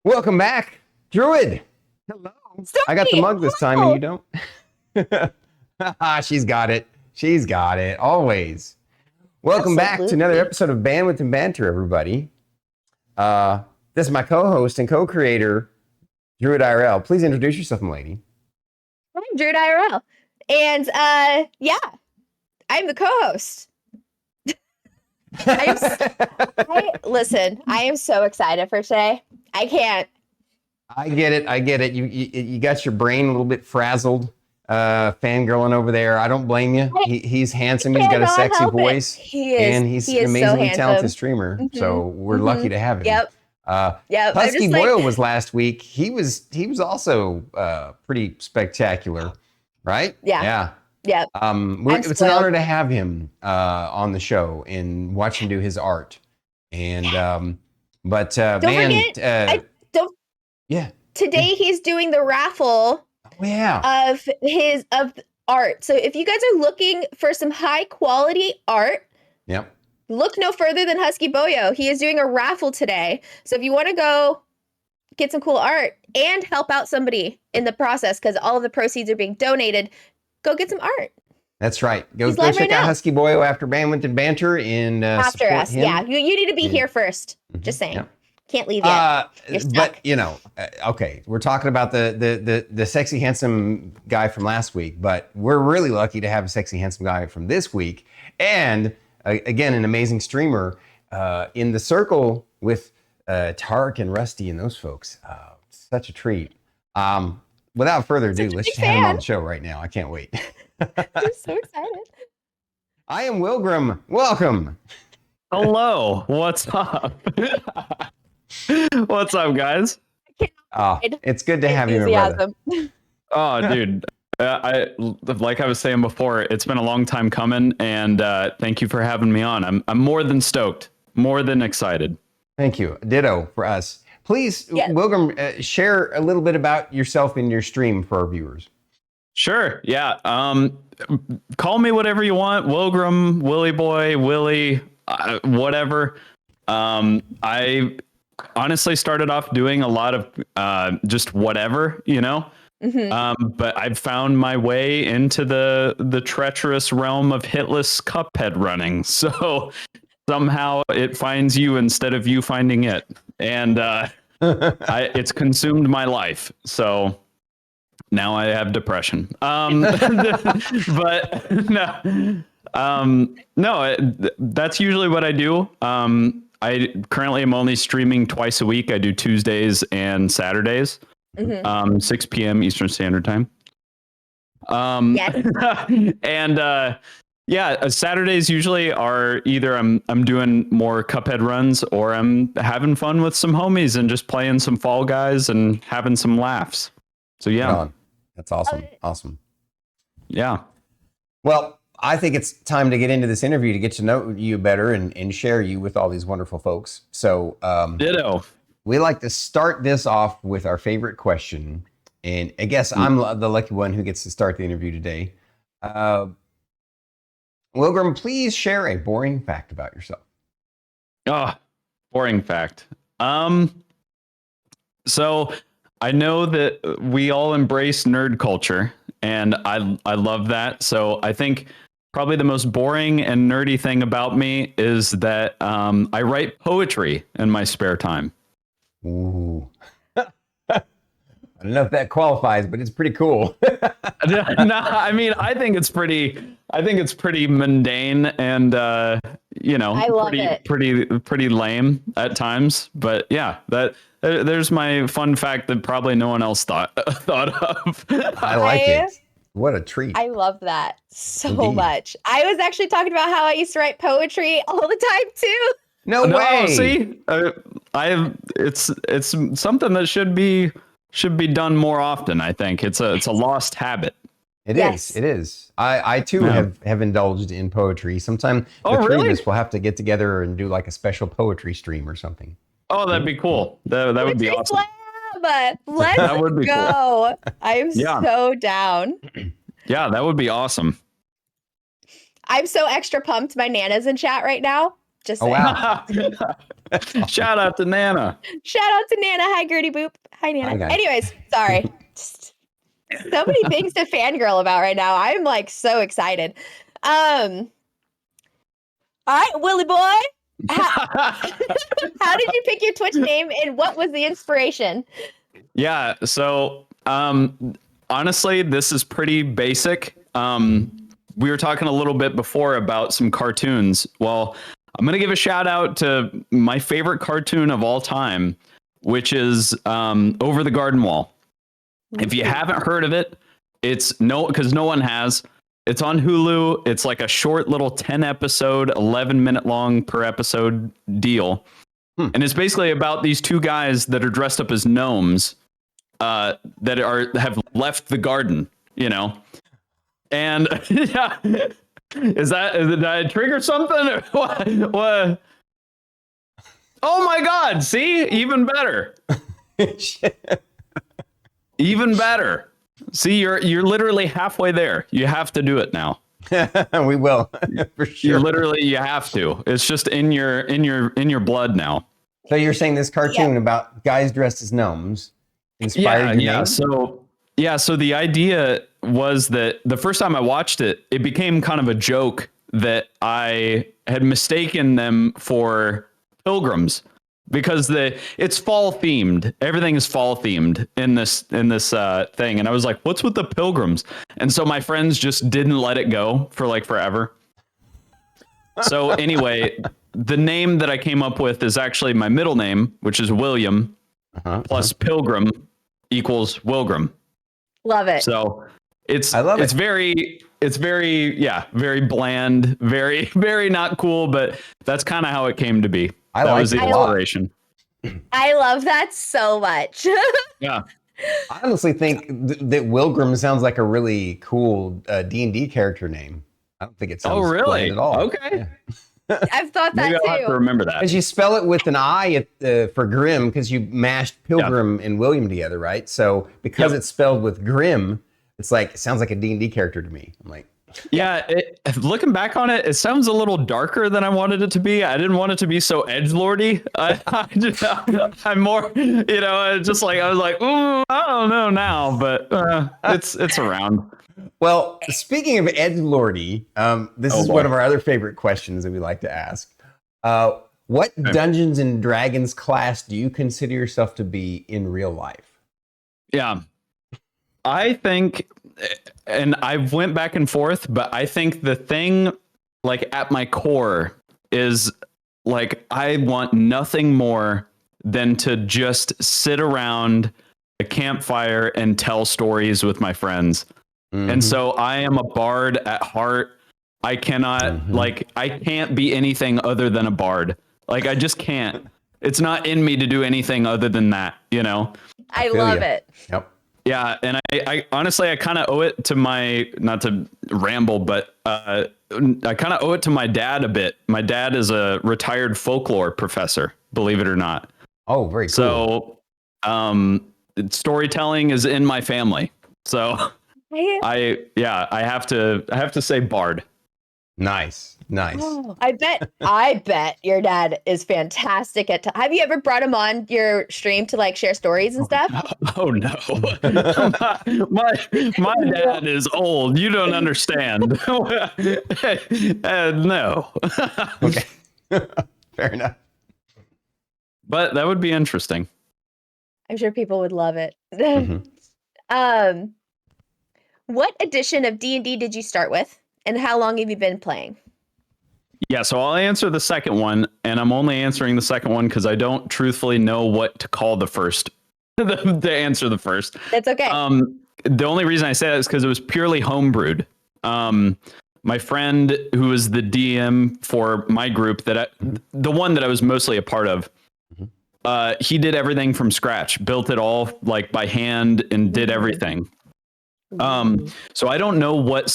Welcome back, Druid. Hello. I got the mug this time and you don't. She's got it. She's got it. Always. Welcome back to another episode of Bandwidth and Banter, everybody. This is my co-host and co-creator, Druid IRL. Please introduce yourself, my I'm Druid IRL. And I'm the co-host. Listen, I am so excited for today. I can't. I get it. You got your brain a little bit frazzled, fangirling over there. I don't blame you. He's handsome. He's got a sexy voice. And he's an amazingly talented streamer. Mm-hmm. So we're lucky to have him. Yep. Husky Boyle was last week. He was also pretty spectacular, right? Yeah. It's an honor to have him on the show and watch him do his art. And today he's doing the raffle. Of art. So if you guys are looking for some high quality art, look no further than Husky Boyo. He is doing a raffle today. So if you want to go get some cool art and help out somebody in the process, because all of the proceeds are being donated, go get some art. That's right. Go check out Husky Boyo after Bandwidth and Banter and after us. Him. Yeah, you need to be here first. Just saying. Yeah. Can't leave yet. But okay, we're talking about the sexy handsome guy from last week, but we're really lucky to have a sexy handsome guy from this week, and again an amazing streamer in the circle with Tark and Rusty and those folks. Such a treat. Without further ado, let's just have him on the show right now. I can't wait. I'm so excited. IAmWillgrim, welcome. Hello, what's up? What's up, guys? It's good to have you, my brother. Oh, dude. Like I was saying before, it's been a long time coming, and thank you for having me on. I'm more than stoked, more than excited. Thank you. Ditto for us. Please, Willgrim, share a little bit about yourself and your stream for our viewers. Sure. Yeah. Call me whatever you want. Willgrim, Willy Boy, Willy, whatever. I honestly started off doing a lot of just whatever, but I've found my way into the treacherous realm of hitless Cuphead running. So somehow it finds you instead of you finding it. And it's consumed my life. So now I have depression. But no, that's usually what I do. I currently am only streaming twice a week. I do Tuesdays and Saturdays, 6 p.m. Eastern Standard Time. And Saturdays usually are either I'm doing more Cuphead runs or I'm having fun with some homies and just playing some Fall Guys and having some laughs. So yeah. That's awesome. Awesome. Yeah. Well, I think it's time to get into this interview to get to know you better and share you with all these wonderful folks. So ditto. We like to start this off with our favorite question. And I guess I'm the lucky one who gets to start the interview today. Willgrim, please share a boring fact about yourself. Boring fact. So I know that we all embrace nerd culture, and I love that. So I think probably the most boring and nerdy thing about me is that I write poetry in my spare time. Ooh. I don't know if that qualifies, but it's pretty cool. No, I mean, I think it's pretty mundane and pretty lame at times. But yeah, there's my fun fact that probably no one else thought of. I like it. What a treat. I love that so much. I was actually talking about how I used to write poetry all the time too. No way. See, it's something that should be done more often. I think it's a lost habit. It is. I too have indulged in poetry. Sometime the three of us will have to get together and do like a special poetry stream or something. Oh, that'd be cool. That would be awesome. Let's go. Cool. I'm so down. Yeah, that would be awesome. I'm so extra pumped. My Nana's in chat right now. Just Oh, saying. wow. Shout out to Nana. Shout out to Nana. Hi, Gertie Boop. Hi, Nana. Hi, guys. Anyways, sorry. Just so many things to fangirl about right now. I'm like so excited. All right, Willie boy. How did you pick your Twitch name and what was the inspiration? Yeah, so honestly, this is pretty basic. We were talking a little bit before about some cartoons. Well, I'm going to give a shout out to my favorite cartoon of all time, which is Over the Garden Wall. If you haven't heard of it, because no one has. It's on Hulu. It's like a short little 10 episode, 11-minute long per episode deal. And it's basically about these two guys that are dressed up as gnomes that have left the garden, you know. And yeah, did I trigger something? What? Oh my God! See, even better. Even better. See, you're literally halfway there. You have to do it now. We will for sure. You have to. It's just in your blood now. So you're saying this cartoon about guys dressed as gnomes inspired your name? So the idea was that the first time I watched it, it became kind of a joke that I had mistaken them for pilgrims because it's fall themed. Everything is fall themed in this thing. And I was like, what's with the pilgrims? And so my friends just didn't let it go for like forever. So anyway, the name that I came up with is actually my middle name, which is William, plus Pilgrim equals Willgrim. Love it. So it's very bland, very, very not cool, but that's kind of how it came to be. That was the inspiration. I love that so much. Yeah. I honestly think that Willgrim sounds like a really cool D&D character name. I don't think it sounds bland at all. Okay. Yeah. I've thought that Maybe too. I'll have to remember that. Because you spell it with an I for Grim because you mashed Pilgrim and William together, right? So because it's spelled with Grim, it's like it sounds like a D&D character to me. I'm like, yeah, looking back on it, it sounds a little darker than I wanted it to be. I didn't want it to be so edgelordy. I'm more, just like I was like, I don't know now, but it's around. Well, speaking of edgelordy, this is one of our other favorite questions that we like to ask. What Dungeons and Dragons class do you consider yourself to be in real life? Yeah, I think, and I went back and forth, but I think the thing, like at my core, is like I want nothing more than to just sit around a campfire and tell stories with my friends. And so I am a bard at heart. I cannot I can't be anything other than a bard. Like I just can't. It's not in me to do anything other than that, you know? I love it. Yep. Yeah. And I honestly, I kind of owe it to not to ramble, but I kind of owe it to my dad a bit. My dad is a retired folklore professor, believe it or not. Oh, very cool. So storytelling is in my family. So I have to say bard. Nice. Oh, I bet your dad is fantastic at. Have you ever brought him on your stream to like share stories and stuff? Oh no, my dad is old. You don't understand. No. Okay. Fair enough. But that would be interesting. I'm sure people would love it. What edition of D&D did you start with, and how long have you been playing? Yeah, so I'll answer the second one, and I'm only answering the second one because I don't truthfully know what to call the first. To answer the first. That's okay. The only reason I say that is because it was purely homebrewed. My friend, who was the DM for my group, the one that I was mostly a part of, he did everything from scratch, built it all like by hand, and did everything. So I don't know what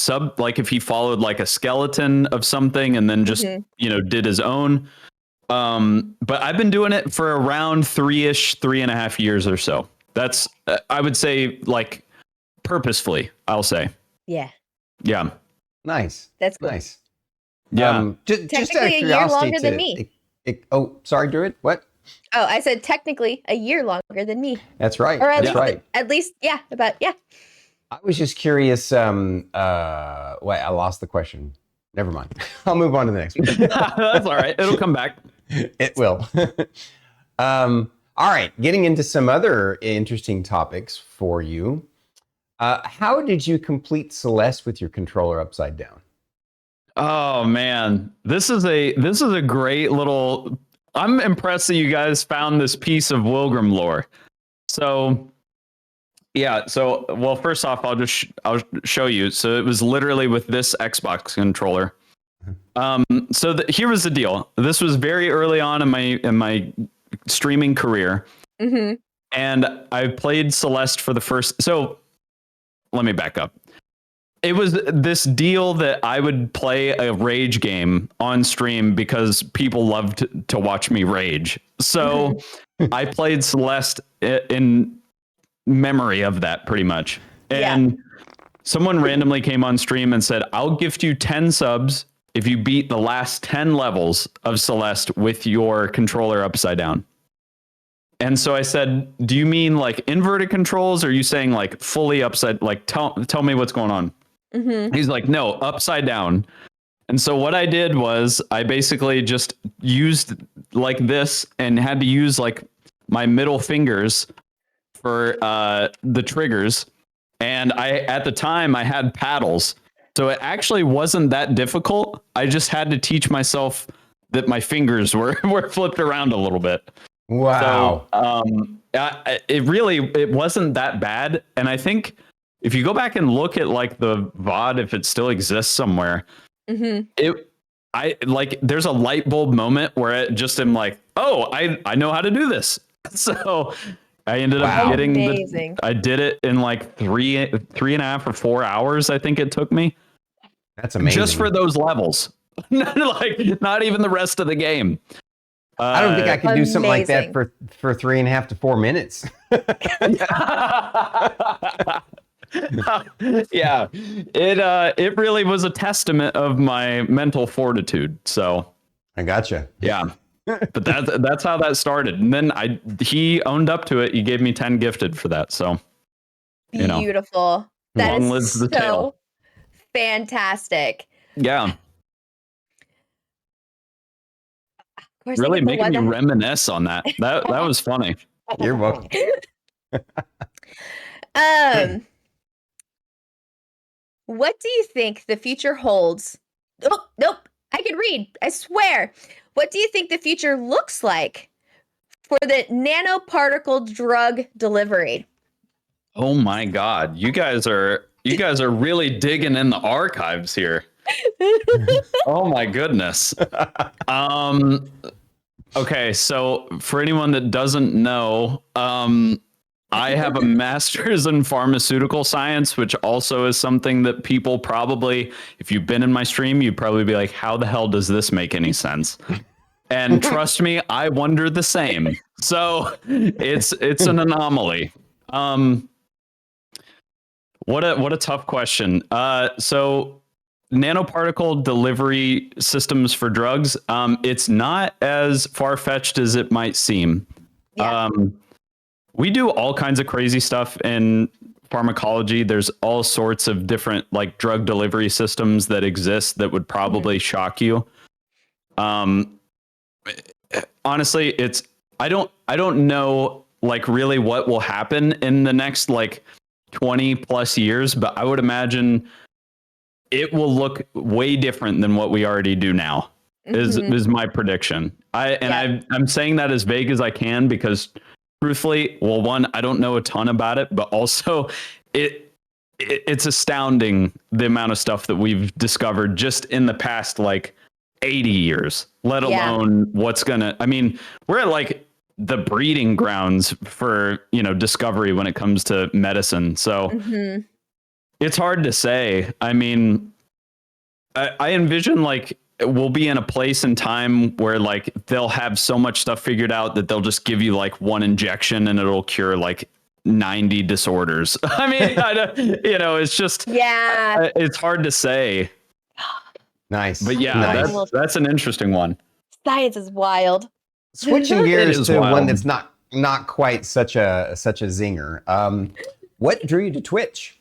if he followed like a skeleton of something and then just, did his own. But I've been doing it for around 3.5 years or so. That's, I would say like purposefully, I'll say. Yeah. Yeah. Nice. That's cool. Nice. Yeah. Just out of Technically a year curiosity longer than me. Oh, sorry, Druid. What? Oh, I said technically a year longer than me. That's right. Or That's right. at least, yeah, I was just curious. Wait, I lost the question. Never mind. I'll move on to the next one. That's all right. It'll come back. It will. All right. Getting into some other interesting topics for you. How did you complete Celeste with your controller upside down? Oh man, this is a great little. I'm impressed that you guys found this piece of Wilgrim lore. So yeah, well, first off, I'll show you. So it was literally with this Xbox controller. Here was the deal. This was very early on in my streaming career, and I played Celeste for the first. So let me back up. It was this deal that I would play a rage game on stream because people loved to watch me rage. So I played Celeste in memory of that pretty much. And someone randomly came on stream and said, I'll gift you 10 subs if you beat the last 10 levels of Celeste with your controller upside down. And so I said, do you mean like inverted controls? Or are you saying like fully upside? Like tell me what's going on. He's like, no, upside down. And so what I did was I basically just used like this and had to use like my middle fingers for the triggers. And at the time I had paddles. So it actually wasn't that difficult. I just had to teach myself that my fingers were flipped around a little bit. Wow. So it wasn't that bad. And I think if you go back and look at like the VOD, if it still exists somewhere, there's a light bulb moment where it just am like, oh, I know how to do this. So I ended up getting I did it in like 3.5 or 4 hours. I think it took me. That's amazing. Just for those levels, like not even the rest of the game. I don't think I could do something like that for 3.5 to 4 minutes. Yeah, it really was a testament of my mental fortitude. So I gotcha. Yeah, but that's how that started. And then he owned up to it. He gave me 10 gifted for that. So beautiful. That is so tale. Fantastic. Yeah. Really making me reminisce on that. That was funny. You're welcome. What do you think the future holds? Oh, nope. I can read. I swear. What do you think the future looks like for the nanoparticle drug delivery? Oh my God. You guys are really digging in the archives here. Oh my goodness. Okay, so for anyone that doesn't know, I have a master's in pharmaceutical science, which also is something that people probably, if you've been in my stream, you'd probably be like, how the hell does this make any sense? And trust me, I wonder the same. So it's an anomaly. What a tough question. So nanoparticle delivery systems for drugs, it's not as far-fetched as it might seem. Yeah. We do all kinds of crazy stuff in pharmacology. There's all sorts of different like drug delivery systems that exist that would probably shock you. Honestly, I don't know like really what will happen in the next like 20 plus years, but I would imagine it will look way different than what we already do now. Is my prediction. I'm saying that as vague as I can because truthfully, well, one, I don't know a ton about it, but also it's astounding the amount of stuff that we've discovered just in the past like 80 years, let alone what's gonna, I mean, we're at like the breeding grounds for, discovery when it comes to medicine. So it's hard to say. I mean, I envision like we'll be in a place and time where like they'll have so much stuff figured out that they'll just give you like one injection and it'll cure like 90 disorders. I mean, it's just, it's hard to say. Nice. But yeah, nice. that's an interesting one. Science is wild. Switching gears to wild. one that's not quite such a zinger. What drew you to Twitch?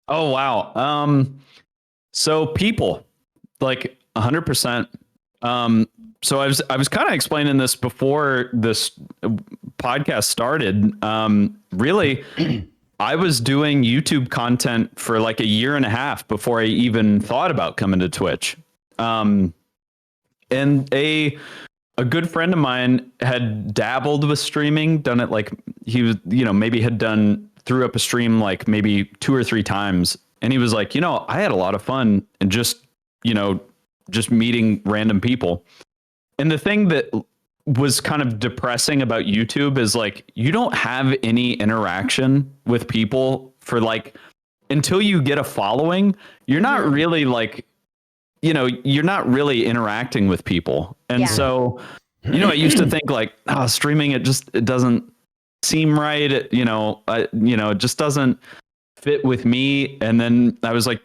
Oh wow. So people, like 100%. So I was kind of explaining this before this podcast started. Really, I was doing YouTube content for like a year and a half before I even thought about coming to Twitch. And a good friend of mine had dabbled with streaming, done it like he was, maybe had threw up a stream like maybe 2 or 3 times. And he was like, I had a lot of fun and just meeting random people. And the thing that was kind of depressing about YouTube is like, you don't have any interaction with people for like, until you get a following, you're not really like, you're not really interacting with people. And so, I used to think like, streaming, it doesn't seem right. It just doesn't fit with me. And then I was like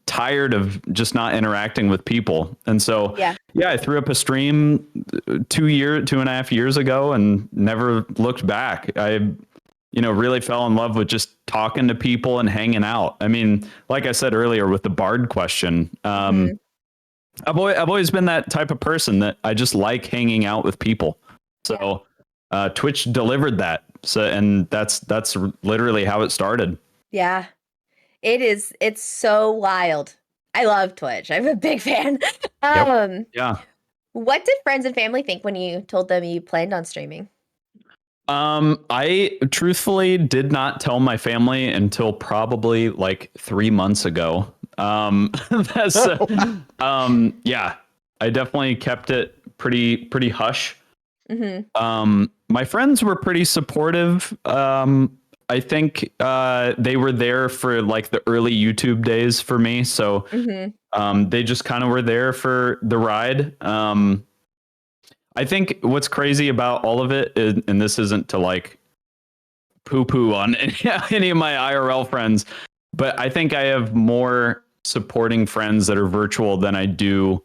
tired of just not interacting with people. And so, I threw up a stream 2.5 years ago and never looked back. I, really fell in love with just talking to people and hanging out. I mean, like I said earlier with the Bard question, I've always been that type of person that I just like hanging out with people. So Twitch delivered that. So, and that's literally how it started. Yeah, it's so wild. I love Twitch. I'm a big fan. Yeah. What did friends and family think when you told them you planned on streaming? I truthfully did not tell my family until probably like 3 months ago. That's I definitely kept it pretty hush. My friends were pretty supportive. I think they were there for like the early YouTube days for me. So they just kind of were there for the ride. I think what's crazy about all of it is, and this isn't to like poo-poo on any of my IRL friends, but I think I have more supporting friends that are virtual than I do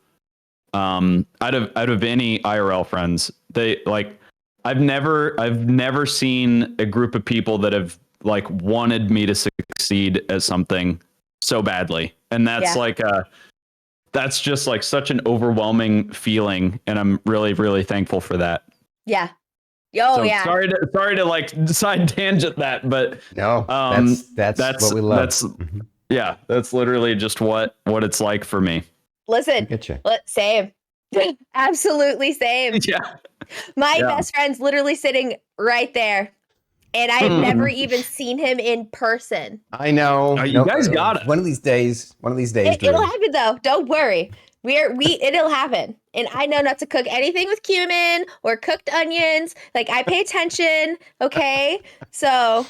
out of any IRL friends. They like, I've never seen a group of people that have like wanted me to succeed at something so badly. And that's that's just like such an overwhelming feeling. And I'm really, really thankful for that. Yeah. Oh, so sorry to like side tangent that, but no, that's what we love. That's literally just what it's like for me. Listen, same. Absolutely same. Yeah. My best friend's literally sitting right there. And I've never even seen him in person. I know. You guys got it. One of these days. It'll happen though. Don't worry. It'll happen. And I know not to cook anything with cumin or cooked onions. Like I pay attention. Okay. So.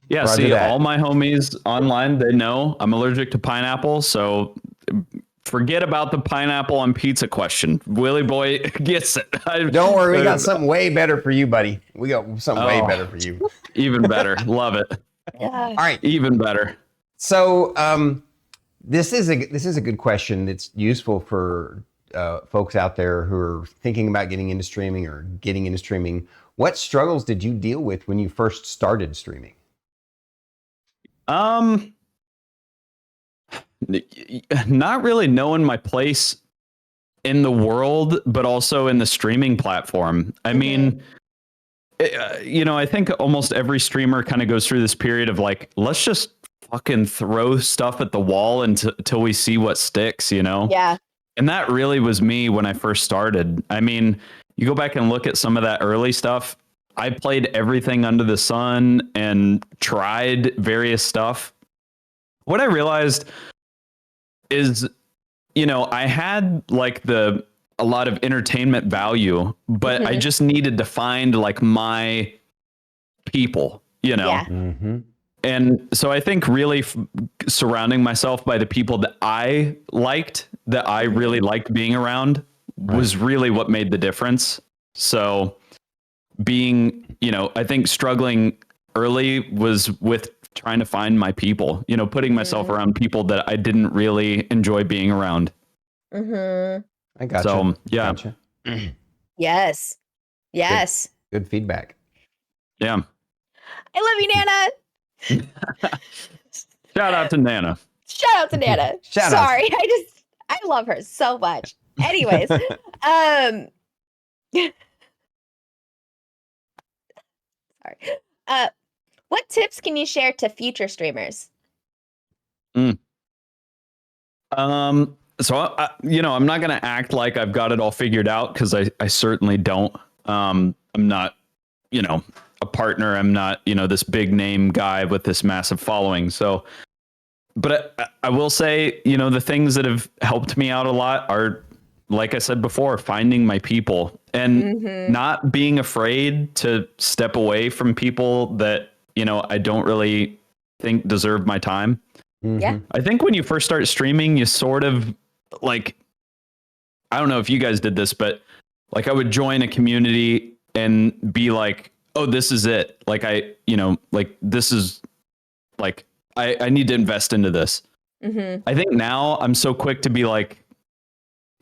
Yeah. Roger see, that. All my homies online, they know I'm allergic to pineapple. So forget about the pineapple on pizza question. Willie boy gets it. Don't worry, we got something way better for you, buddy. We got something way better for you. Even better. Love it. All right. Even better. So this is a good question that's useful for folks out there who are thinking about getting into streaming or getting into streaming. What struggles did you deal with when you first started streaming? Not really knowing my place in the world, but also in the streaming platform. I mean, I think almost every streamer kind of goes through this period of like, let's just fucking throw stuff at the wall until we see what sticks, Yeah. And that really was me when I first started. I mean, you go back and look at some of that early stuff. I played everything under the sun and tried various stuff. What I realized is, I had like a lot of entertainment value, but I just needed to find like my people, Yeah. And so I think really surrounding myself by the people that I liked, that I really liked being around was really what made the difference. So being, I think struggling early was with trying to find my people, putting myself around people that I didn't really enjoy being around. I gotcha. So, yeah. Gotcha. Yes. Yes. Good feedback. Yeah. I love you, Nana. Shout out to Nana. Shout out to Nana. Shout out. Sorry. I love her so much. Anyways, sorry. What tips can you share to future streamers? So, I'm not going to act like I've got it all figured out, because I certainly don't. I'm not, a partner. I'm not, this big name guy with this massive following. So, but I will say, the things that have helped me out a lot are, like I said before, finding my people and not being afraid to step away from people that, I don't really think deserve my time. Yeah. I think when you first start streaming, you sort of like, I don't know if you guys did this, but like I would join a community and be like, oh, this is it. Like this is like, I need to invest into this. I think now I'm so quick to be like,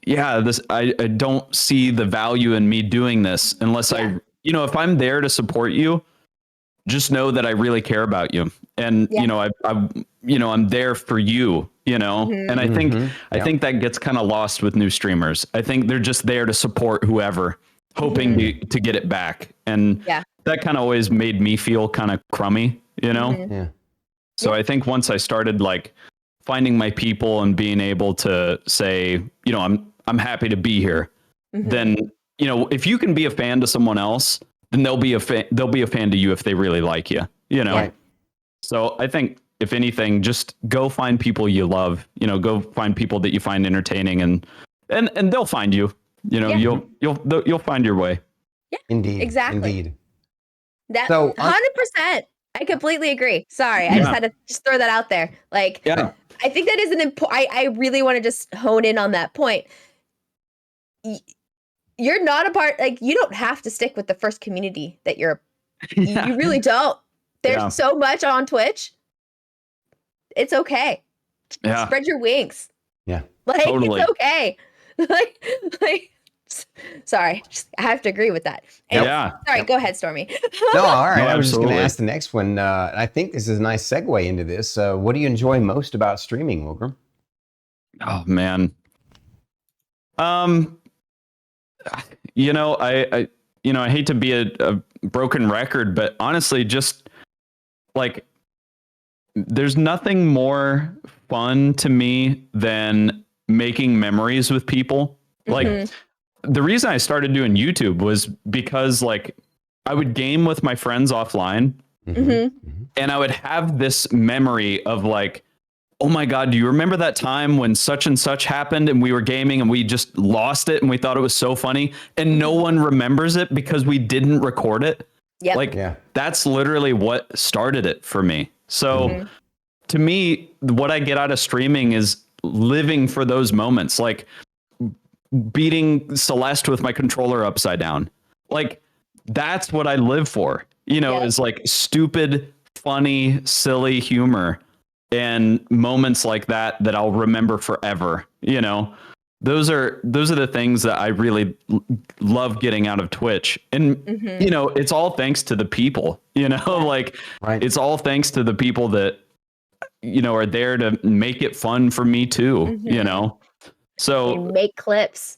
yeah, I don't see the value in me doing this unless if I'm there to support you, just know that I really care about you. And, I'm there for you, and I think that gets kind of lost with new streamers. I think they're just there to support whoever, hoping to get it back. And that kind of always made me feel kind of crummy, Yeah. So I think once I started like finding my people and being able to say, I'm happy to be here, then, if you can be a fan to someone else, then they'll be a fan to you if they really like you, Right. So I think if anything, just go find people you love, go find people that you find entertaining, and they'll find you, you'll find your way. Yeah, Indeed. Exactly. Indeed. That So 100%. I completely agree. Sorry. I just had to just throw that out there. Like, I think that is an important, I really want to just hone in on that point. You're not a part, like, you don't have to stick with the first community that you really don't. There's so much on Twitch. It's okay. Yeah. Spread your wings. Yeah. Like, Totally. it's okay. like, sorry. I have to agree with that. Yeah. Sorry. Go ahead, Stormy. No, all right. No, I was just going to absolutely. ask the next one. I think this is a nice segue into this. What do you enjoy most about streaming, Wilgrim? Oh man. I hate to be a broken record, but honestly, just like, there's nothing more fun to me than making memories with people. Like, the reason I started doing YouTube was because like I would game with my friends offline, and I would have this memory of like, oh my God, do you remember that time when such and such happened and we were gaming and we just lost it and we thought it was so funny and no one remembers it because we didn't record it? Yep. Like, that's literally what started it for me. So to me, what I get out of streaming is living for those moments, like beating Celeste with my controller upside down. Like, that's what I live for, is like stupid, funny, silly humor. And moments like that I'll remember forever, those are the things that I really love getting out of Twitch. And, it's all thanks to the people, like, it's all thanks to the people that, are there to make it fun for me too, so and make clips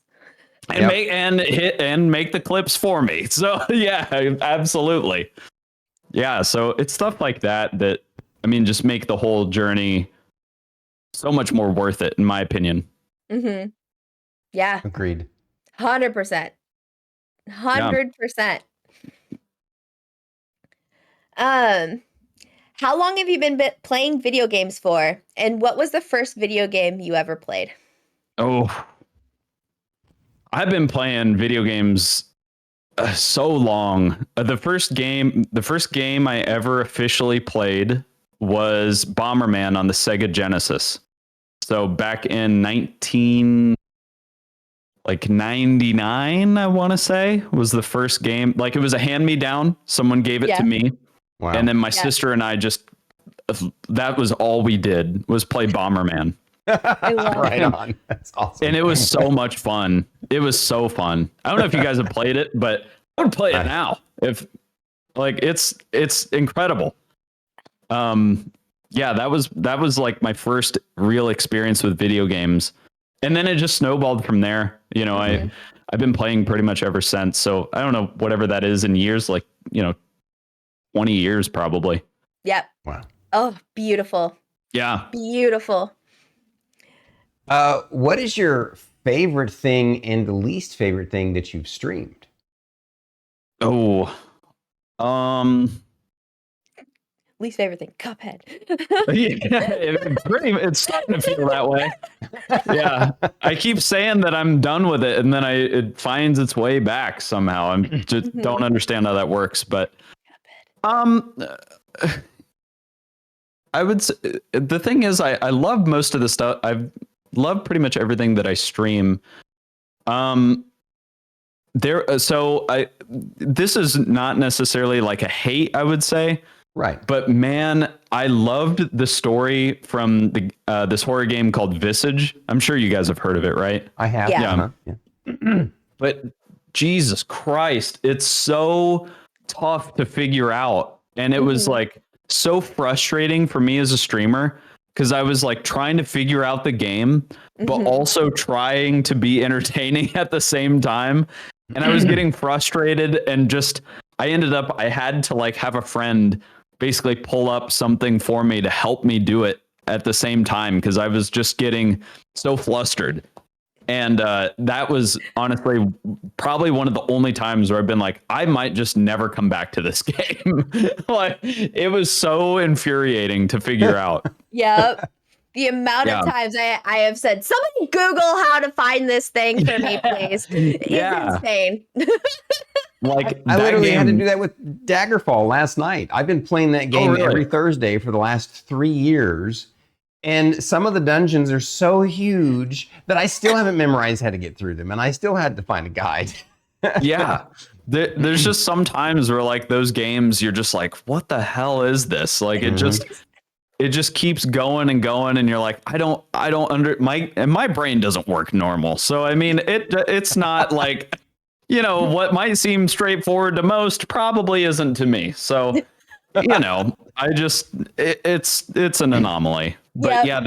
and make the clips for me. So yeah, absolutely. Yeah. So it's stuff like that just make the whole journey so much more worth it, in my opinion. Yeah. Agreed. 100%. 100%. How long have you been playing video games for? And what was the first video game you ever played? Oh, I've been playing video games so long. The first game I ever officially played was Bomberman on the Sega Genesis. So back in 1999, I want to say, was the first game. Like, it was a hand-me-down. Someone gave it to me. Wow. And then my sister and I just that was all we did was play Bomberman. I love Right it. on. That's awesome. And it was so much fun. It was so fun. I don't know if you guys have played it, but I would play it now. If like it's incredible. Yeah, that was like my first real experience with video games. And then it just snowballed from there. You know, I've been playing pretty much ever since. So I don't know whatever that is in years, like, 20 years probably. Yep. Wow. Oh, beautiful. Yeah. Beautiful. What is your favorite thing and the least favorite thing that you've streamed? Oh, Least favorite thing, Cuphead. it's starting to feel that way. Yeah, I keep saying that I'm done with it, and then it finds its way back somehow. I just don't understand how that works. But I would say, the thing is, I love most of the stuff. I've loved pretty much everything that I stream. This is not necessarily like a hate, I would say. Right. But man, I loved the story from this horror game called Visage. I'm sure you guys have heard of it, right? I have. Yeah. Yeah. But Jesus Christ, it's so tough to figure out. And it was like so frustrating for me as a streamer because I was like trying to figure out the game, but also trying to be entertaining at the same time. And I was getting frustrated and I had to like have a friend basically pull up something for me to help me do it at the same time because I was just getting so flustered. And that was honestly probably one of the only times where I've been like, I might just never come back to this game. Like, it was so infuriating to figure out. Yep. The amount of times I have said, somebody Google how to find this thing for me, please. It's insane. Like I literally had to do that with Daggerfall last night. I've been playing that game every Thursday for the last 3 years. And some of the dungeons are so huge that I still haven't memorized how to get through them. And I still had to find a guide. Yeah. There's just some times where like those games, you're just like, what the hell is this? Like it just keeps going and going. And you're like, my brain doesn't work normal. So, I mean, it's not like, what might seem straightforward to most probably isn't to me. So, it's an anomaly. But yeah,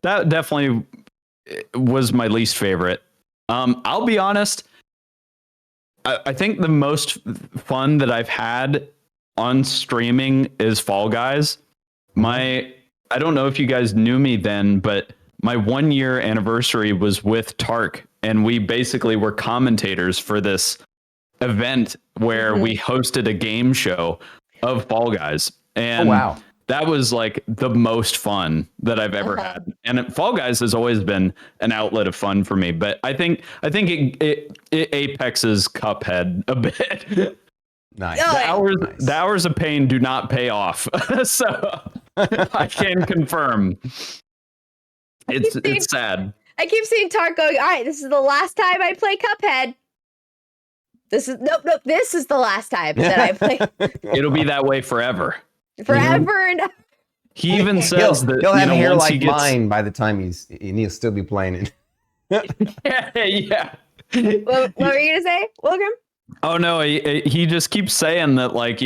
that definitely was my least favorite. I'll be honest. I think the most fun that I've had on streaming is Fall Guys. I don't know if you guys knew me then, but my 1 year anniversary was with Tark, and we basically were commentators for this event where we hosted a game show of Fall Guys. And that was like the most fun that I've ever had. And Fall Guys has always been an outlet of fun for me, but I think it apexes Cuphead a bit. Nice. The hours of pain do not pay off. So I can confirm. It's sad. I keep seeing Tark going, all right, this is the last time I play Cuphead. This is the last time that I play. It'll be that way forever. Forever and he even says that he'll have hair like mine by the time he'll still be playing it. Yeah. What were you gonna say, Wilgrim? Oh no, he just keeps saying that, like,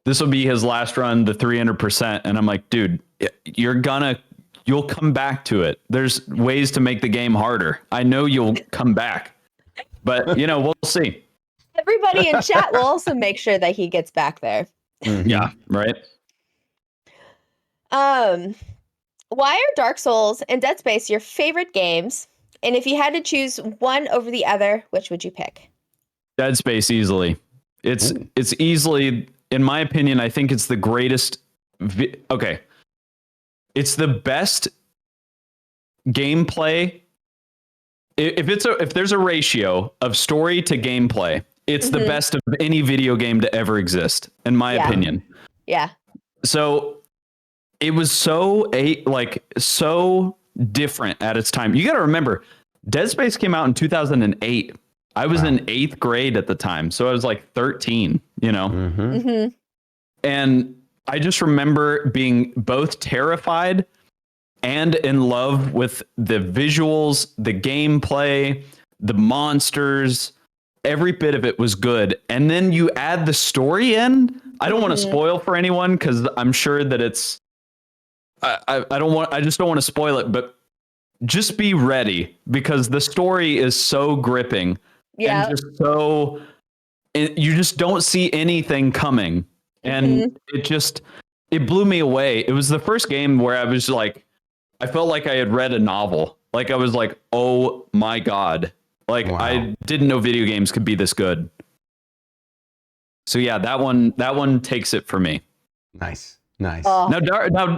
this will be his last run, the 300%, and I'm like, dude, you'll come back to it. There's ways to make the game harder. I know you'll come back, but we'll see. Everybody in chat will also make sure that he gets back there. Yeah, right. Why are Dark Souls and Dead Space your favorite games? And if you had to choose one over the other, which would you pick? Dead Space easily. It's easily, in my opinion, I think it's the greatest. It's the best gameplay. If there's a ratio of story to gameplay, it's the best of any video game to ever exist, in my opinion. Yeah. So it was so different at its time. You got to remember, Dead Space came out in 2008. I was in 8th grade at the time, so I was like 13. And I just remember being both terrified and in love with the visuals, the gameplay, the monsters. Every bit of it was good. And then you add the story in. I don't want to spoil for anyone because I'm sure that it's. I just don't want to spoil it, but just be ready because the story is so gripping and just so you just don't see anything coming. And it blew me away. It was the first game where I was like, I felt like I had read a novel. Like I was like, oh my God. Like I didn't know video games could be this good. So yeah, that one takes it for me. Nice. Now,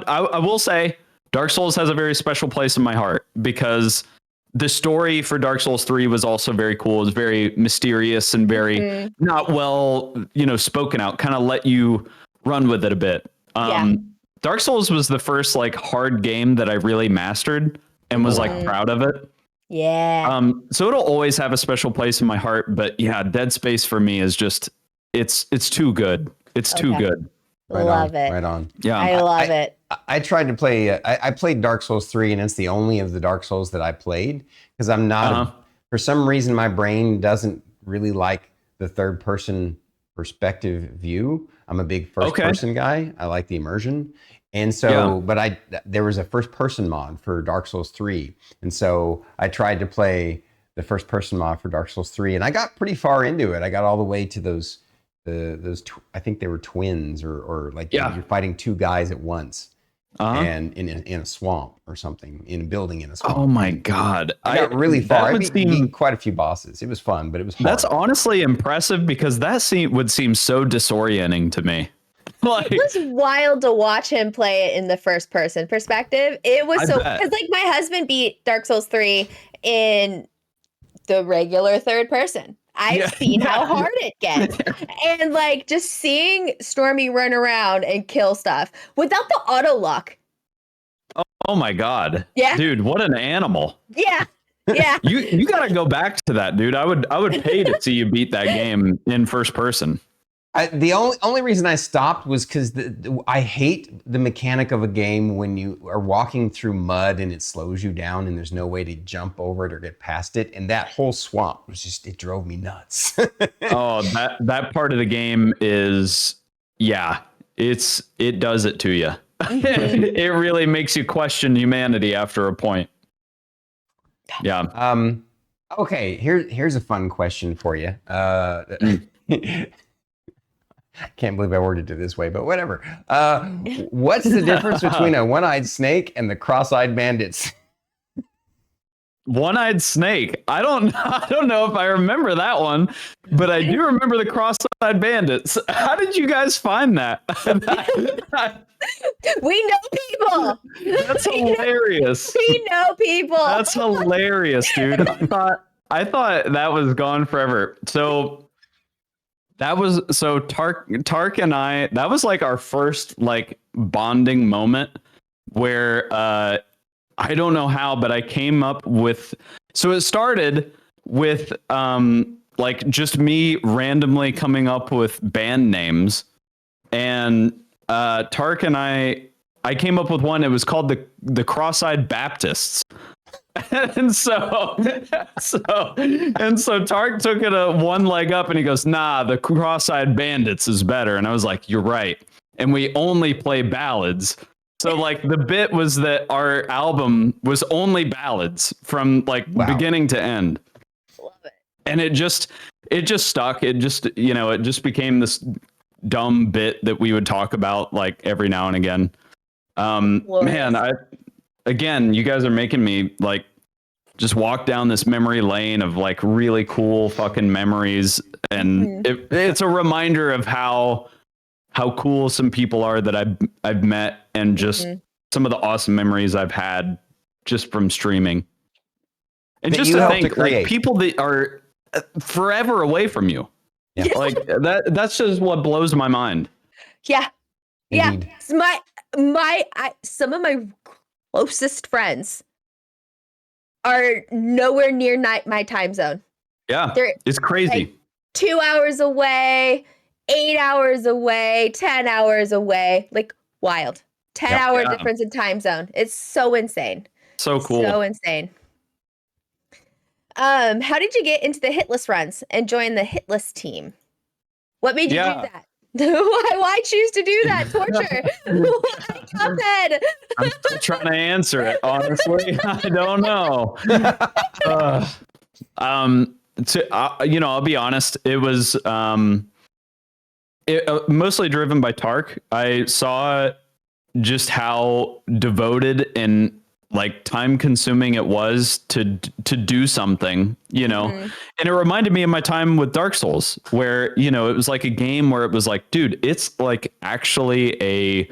I will say Dark Souls has a very special place in my heart because the story for Dark Souls 3 was also very cool. It was very mysterious and very not well, spoken out, kind of let you run with it a bit. Dark Souls was the first like hard game that I really mastered and was like proud of it. Yeah. So it'll always have a special place in my heart, but yeah, Dead Space for me is just it's too good. It's too good. Love it. Right on. Yeah. I love it. I tried to play, I played Dark Souls 3 and it's the only of the Dark Souls that I played because I'm not, for some reason, my brain doesn't really like the third person perspective view. I'm a big first person guy. I like the immersion. And so, but there was a first person mod for Dark Souls 3. And so I tried to play the first person mod for Dark Souls 3 and I got pretty far into it. I got all the way to those I think they were twins or like you're fighting two guys at once and in a swamp or something, in a building in a swamp. Oh my God. I got really far. I beat quite a few bosses. It was fun, but it was hard. That's honestly impressive because that would seem so disorienting to me. Like, it was wild to watch him play it in the first person perspective. It was because like my husband beat Dark Souls 3 in the regular third person. I've seen how hard it gets. And like just seeing Stormy run around and kill stuff without the auto lock. Oh my God. Yeah. Dude, what an animal. Yeah. Yeah. You gotta go back to that, dude. I would pay to see you beat that game in first person. The only reason I stopped was because I hate the mechanic of a game when you are walking through mud and it slows you down and there's no way to jump over it or get past it. And that whole swamp it drove me nuts. Oh, that part of the game is, it does it to you. It really makes you question humanity after a point. Yeah. Okay, here's a fun question for you. I can't believe I worded it this way, but whatever. What's the difference between a one-eyed snake and the cross-eyed bandits? One-eyed snake. I don't know if I remember that one, but I do remember the cross-eyed bandits. How did you guys find that? We know people. That's hilarious. We know people. That's hilarious, dude. I thought that was gone forever. So Tark and I, that was like our first like bonding moment where I don't know how, but I came up with, so it started with like just me randomly coming up with band names, and Tark and I came up with one. It was called the Cross-Eyed Baptists. And so Tark took it one leg up and he goes, nah, the Cross-Eyed Bandits is better. And I was like, you're right. And we only play ballads. So like the bit was that our album was only ballads from like beginning to end. Love it. And it just stuck. It just became this dumb bit that we would talk about like every now and again. Man, again, you guys are making me like just walk down this memory lane of like really cool fucking memories. And it's a reminder of how cool some people are that I've met, and just some of the awesome memories I've had just from streaming. And just to think like people that are forever away from you. Yeah. Like that's just what blows my mind. Yeah. Indeed. Yeah. Some of my closest friends are nowhere near my time zone. Yeah. It's crazy. Like 2 hours away. 8 hours away, 10 hours away, like wild. 10-hour difference in time zone. It's so insane. So cool. So insane. How did you get into the hitless runs and join the hitless team? What made you do that? Why choose to do that? Torture. Why Cuphead? I'm still trying to answer it, honestly. I don't know. I'll be honest. It was mostly driven by Tark. I saw just how devoted and like time consuming it was to do something, and it reminded me of my time with Dark Souls, where, it was like a game where it was like, dude, it's like actually a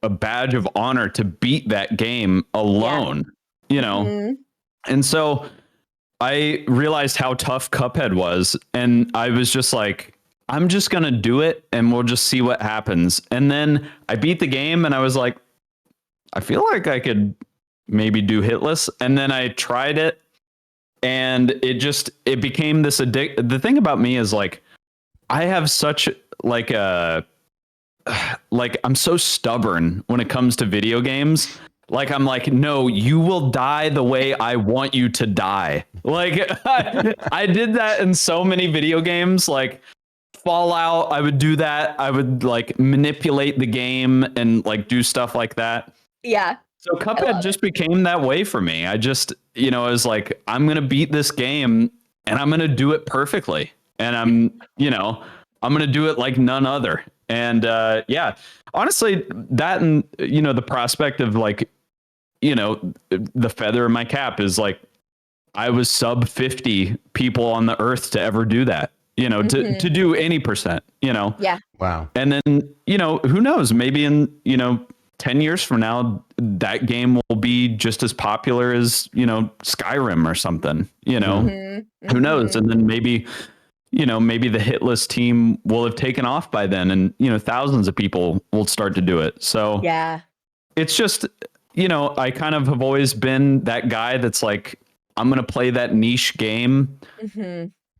badge of honor to beat that game alone, And so I realized how tough Cuphead was, and I was just like, I'm just going to do it and we'll just see what happens. And then I beat the game and I was like, I feel like I could maybe do hitless. And then I tried it and it became this the thing about me is like, I have such like I'm so stubborn when it comes to video games. Like, I'm like, no, you will die the way I want you to die. Like, I did that in so many video games, like Fallout. I would do that. I would like manipulate the game and like do stuff like that. Yeah. So Cuphead just became that way for me. I just, I was like, I'm going to beat this game and I'm going to do it perfectly. And I'm going to do it like none other. And honestly, that and, the prospect of like, the feather in my cap is like, I was sub 50 people on the earth to ever do that, to do any percent, Yeah. Wow. And then, who knows, maybe in, 10 years from now, that game will be just as popular as, Skyrim or something, who knows? And then maybe the hitless team will have taken off by then and, thousands of people will start to do it. So yeah, it's just, I kind of have always been that guy that's like, I'm going to play that niche game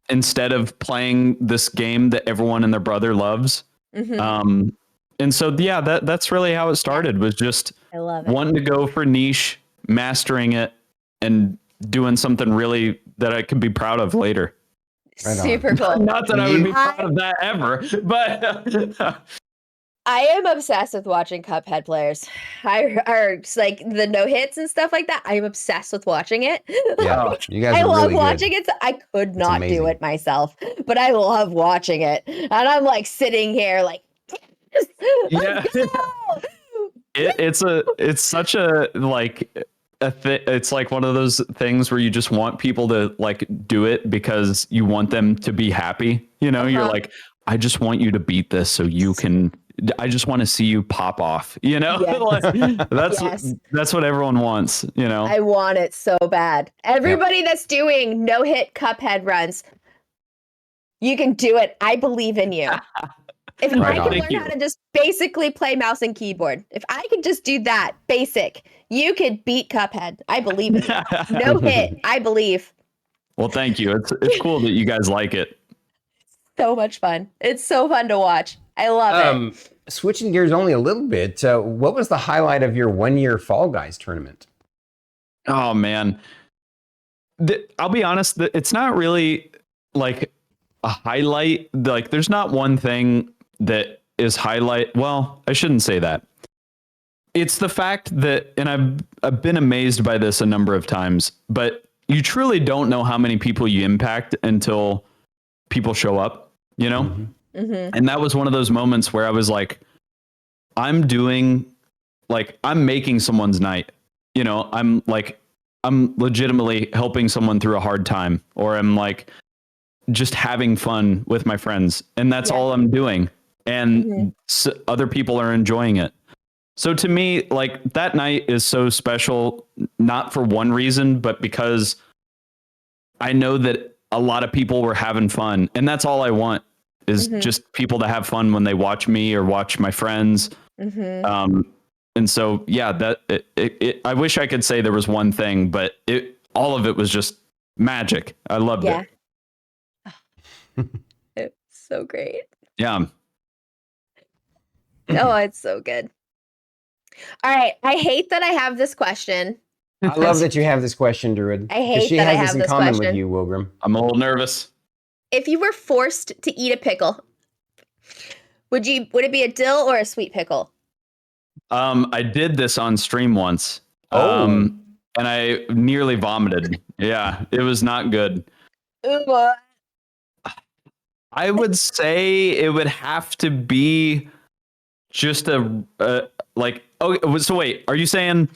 instead of playing this game that everyone and their brother loves. And so, that's really how it started, was just wanting to go for niche, mastering it, and doing something really that I could be proud of later. Right super cool. Not that I would be proud of that ever, but I am obsessed with watching Cuphead players. Are like the no hits and stuff like that. I am obsessed with watching it. Yeah, you guys I are love really watching good. it. I could not do it myself, but I love watching it. And I'm like sitting here like, let's go! It's such a like it's like one of those things where you just want people to like do it because you want them to be happy. You're like, I just want you to beat this so you can. I just want to see you pop off. That's what everyone wants. I want it so bad. Everybody that's doing no hit Cuphead runs, you can do it. I believe in you. If I can learn how to just basically play mouse and keyboard, if I could just do that basic, you could beat Cuphead. I believe in you. No hit. I believe. Well, thank you. It's cool that you guys like it. So much fun. It's so fun to watch. I love it. Switching gears only a little bit, what was the highlight of your 1-year Fall Guys tournament? Oh, man. I'll be honest, it's not really like a highlight. Like, there's not one thing that is highlight. Well, I shouldn't say that. It's the fact that, and I've been amazed by this a number of times, but you truly don't know how many people you impact until people show up, And that was one of those moments where I was like, I'm making someone's night, I'm legitimately helping someone through a hard time, or I'm like just having fun with my friends, and that's all I'm doing. And other people are enjoying it. So to me, like, that night is so special, not for one reason, but because I know that a lot of people were having fun, and that's all I want is just people to have fun when they watch me or watch my friends. And so, I wish I could say there was one thing, but all of it was just magic. I loved it. It's so great. Yeah. Oh, it's so good. All right. I hate that I have this question. I love that you have this question, Druid. I hate she that I has this have in this common with question. you, Wilgrim. I'm a little nervous. If you were forced to eat a pickle, would it be a dill or a sweet pickle? I did this on stream once. Oh. And I nearly vomited. Yeah, it was not good. Ooh, I would say it would have to be just like, oh, so wait, are you saying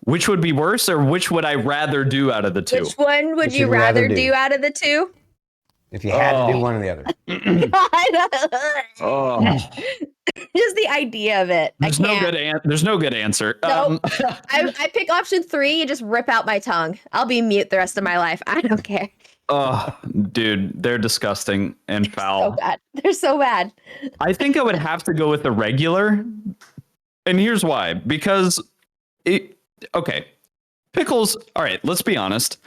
which would be worse or which would I rather do out of the two? which one would you rather do out of the two? If you had to do one or the other. Just the idea of it. There's no good answer. Nope. I pick option 3 and just rip out my tongue. I'll be mute the rest of my life. I don't care. Oh, dude, they're disgusting and foul. So bad. They're so bad. I think I would have to go with the regular. And here's why. Because, pickles, all right, let's be honest.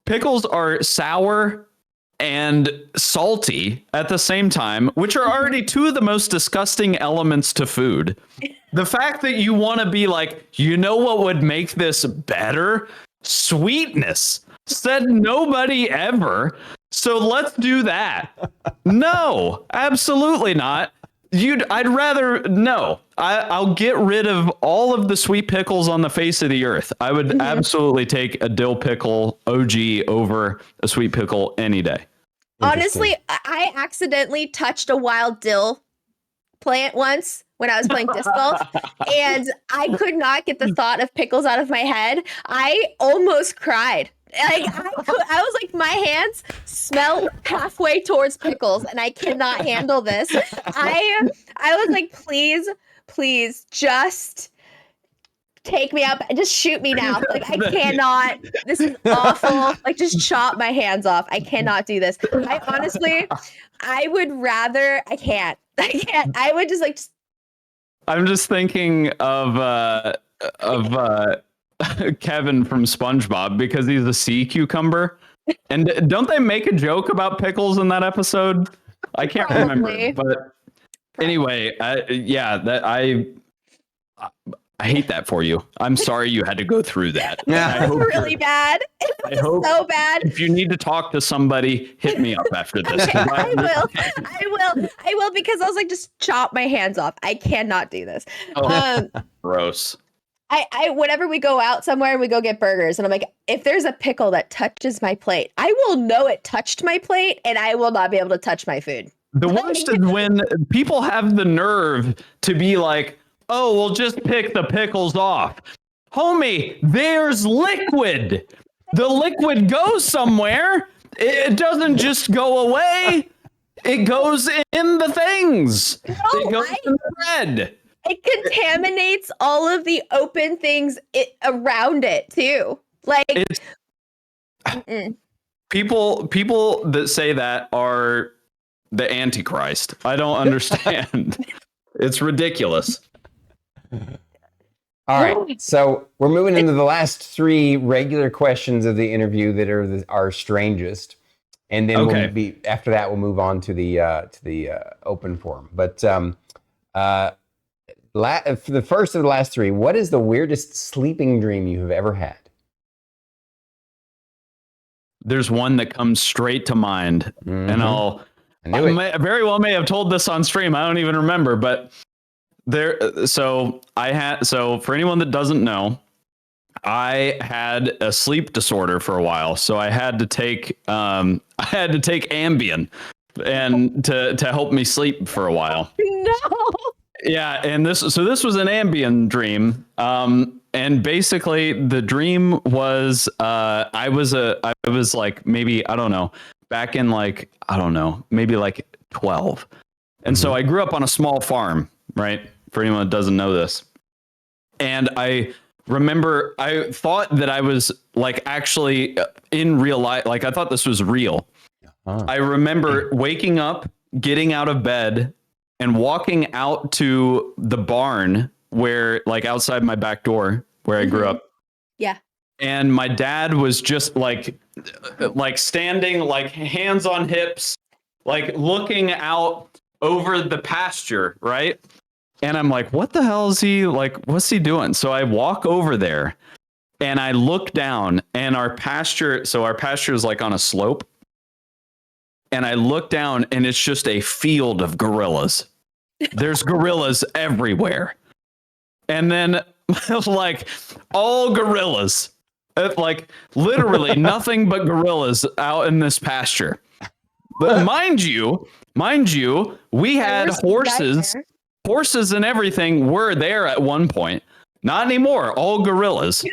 Pickles are sour and salty at the same time, which are already two of the most disgusting elements to food. The fact that you want to be like, you know what would make this better? Sweetness. Said nobody ever. So let's do that. No, absolutely not. I'd rather no. I'll get rid of all of the sweet pickles on the face of the earth. I would absolutely take a dill pickle OG over a sweet pickle any day. Honestly, I accidentally touched a wild dill plant once when I was playing disc golf, and I could not get the thought of pickles out of my head. I almost cried. Like I was like, my hands smell halfway towards pickles, and I cannot handle this. I was like, please, just take me out. Just shoot me now. Like I cannot. This is awful. Like just chop my hands off. I cannot do this. I honestly, I would rather. I can't. I would just like. I'm just thinking of Kevin from SpongeBob because he's a sea cucumber. And don't they make a joke about pickles in that episode? I can't remember. But anyway, I hate that for you. I'm sorry you had to go through that. Yeah, it's really bad. I hope so bad. If you need to talk to somebody, hit me up after this. Okay, I will because I was like, just chop my hands off. I cannot do this. Gross. I whenever we go out somewhere and we go get burgers, and I'm like, if there's a pickle that touches my plate, I will know it touched my plate, and I will not be able to touch my food. The worst is when people have the nerve to be like, oh, we'll just pick the pickles off. Homie, there's liquid. The liquid goes somewhere. It doesn't just go away. It goes in the things. No, it goes in the bread. It contaminates all of the open things around it too. Like people that say that are the Antichrist. I don't understand. It's ridiculous. All right, so we're moving into the last 3 regular questions of the interview that are our strangest, and then after that we'll move on to the open forum. But for the first of the last 3, what is the weirdest sleeping dream you have ever had? There's one that comes straight to mind, and I very well may have told this on stream. I don't even remember, but so for anyone that doesn't know, I had a sleep disorder for a while, so I had to take Ambien and to help me sleep for a while. No. Yeah, and this was an Ambien dream. And basically the dream was I was like maybe, I don't know, back in like, I don't know, maybe like 12. And so I grew up on a small farm, right? For anyone that doesn't know this. And I remember I thought that I was like actually in real life, like I thought this was real. I remember waking up, getting out of bed and walking out to the barn where, like, outside my back door where I grew up. Yeah. And my dad was just like standing, like hands on hips, like looking out over the pasture, right? And I'm like, what the hell is he like? What's he doing? So I walk over there and I look down, and our pasture is like on a slope. And I look down and it's just a field of gorillas. There's gorillas everywhere. And then like all gorillas, like literally nothing but gorillas out in this pasture. But mind you, we had horses and everything were there at one point. Not anymore, all gorillas.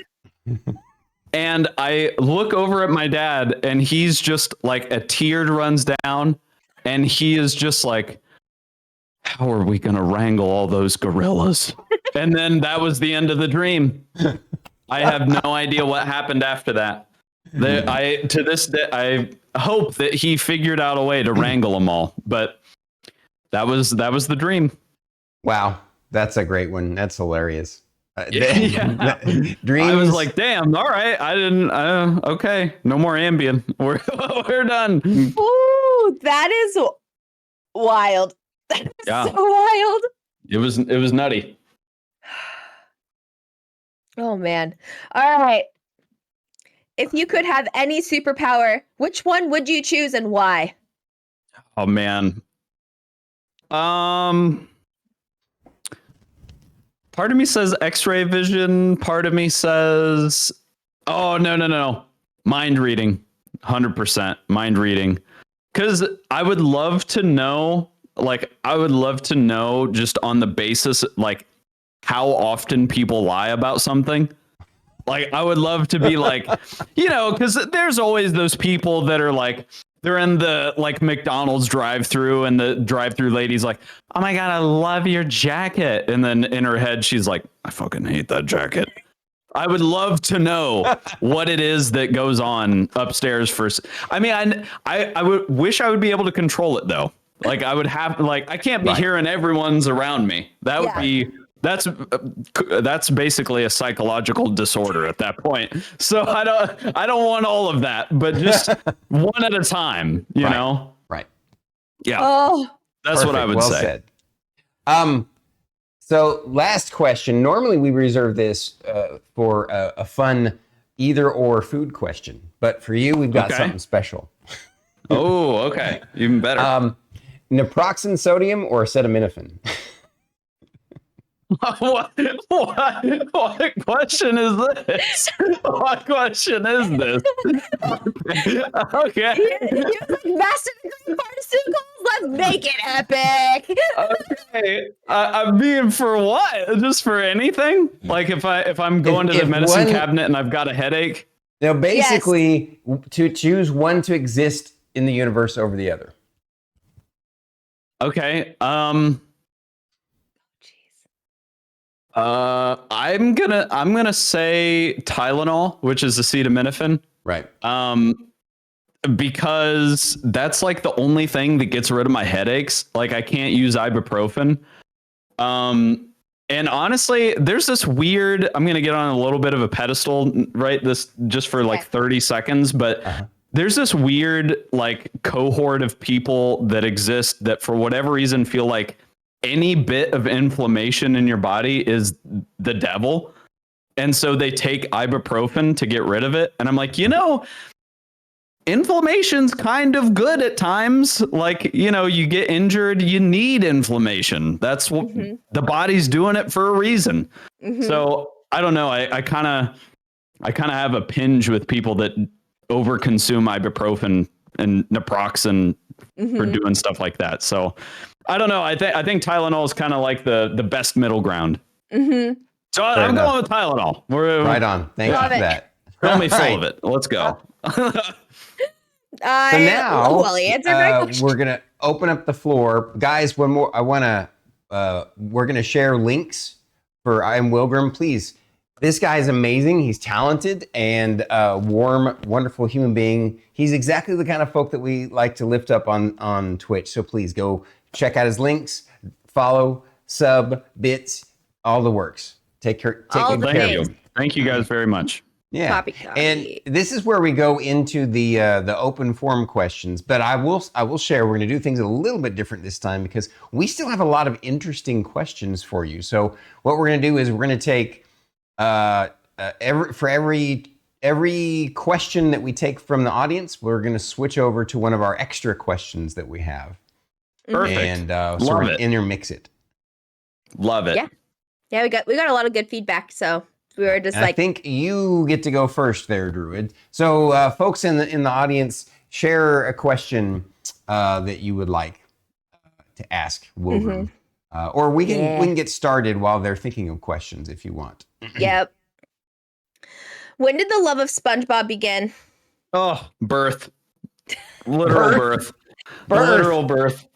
And I look over at my dad, and he's just like, a tear runs down, and he is just like, how are we going to wrangle all those gorillas? And then that was the end of the dream. I have no idea what happened after that. To this day, I hope that he figured out a way to wrangle them all, but that was the dream. Wow, that's a great one. That's hilarious. Yeah. Dreams. I was like, damn, all right. I didn't, okay. No more Ambien. We're done. Ooh, that is wild. That is so wild. It was nutty. Oh, man. All right. If you could have any superpower, which one would you choose and why? Oh, man. Part of me says X-ray vision. Part of me says, oh, no. Mind reading. 100% mind reading. Because I would love to know, just on the basis, like, how often people lie about something. Like, I would love to be like, because there's always those people that are like, they're in the like McDonald's drive-through, and the drive-through lady's like, oh my God, I love your jacket. And then in her head, she's like, I fucking hate that jacket. I would love to know what it is that goes on upstairs first. I mean, I would wish I would be able to control it though. Like I would have, like, I can't be hearing everyone's around me. That would be, that's basically a psychological disorder at that point. So I don't want all of that, but just one at a time, you know? Right. Yeah. Oh, that's what I would say. Said. So last question. Normally we reserve this for a fun either or food question, but for you, we've got something special. Oh, okay. Even better. Naproxen sodium or acetaminophen? What question is this? What question is this? Okay. Master degree pharmaceuticals. Let's make it epic. Okay. I'm being for what? Just for anything? Like if I'm going to the medicine cabinet and I've got a headache? No, basically to choose one to exist in the universe over the other. Okay. I'm gonna say Tylenol, which is acetaminophen. Right. Because that's like the only thing that gets rid of my headaches. Like I can't use ibuprofen. And honestly, there's this weird, I'm gonna get on a little bit of a pedestal, right? This just for like 30 seconds, but there's this weird like cohort of people that exist that for whatever reason feel like any bit of inflammation in your body is the devil. And so they take ibuprofen to get rid of it. And I'm like, inflammation's kind of good at times. Like, you get injured, you need inflammation. That's what the body's doing it for a reason. So I don't know. I kind of have a pinch with people that overconsume ibuprofen and naproxen for doing stuff like that. So I don't know. I think Tylenol is kind of like the best middle ground. So I'm going with Tylenol. Right on. Thank you for that. Fill me full of it. Let's go. So now we're going to open up the floor. Guys, one more. we're going to share links for IAmWillgrim. Please. This guy is amazing. He's talented and warm, wonderful human being. He's exactly the kind of folk that we like to lift up on Twitch. So please go check out his links, follow, sub, bits, all the works. Take care. Thank you guys very much. Yeah. Copy. And this is where we go into the open forum questions. But I will share, we're going to do things a little bit different this time because we still have a lot of interesting questions for you. So what we're going to do is we're going to take every question that we take from the audience, we're going to switch over to one of our extra questions that we have. Perfect. And Love sort of it. intermix it. Love it. Yeah, we got a lot of good feedback, so we were just and I think you get to go first there, Druid. So folks in the audience, share a question that you would like to ask Wilgrim. Or we can get started while they're thinking of questions if you want. Yep. When did the love of SpongeBob begin? Oh, birth. Literal birth. Literal birth.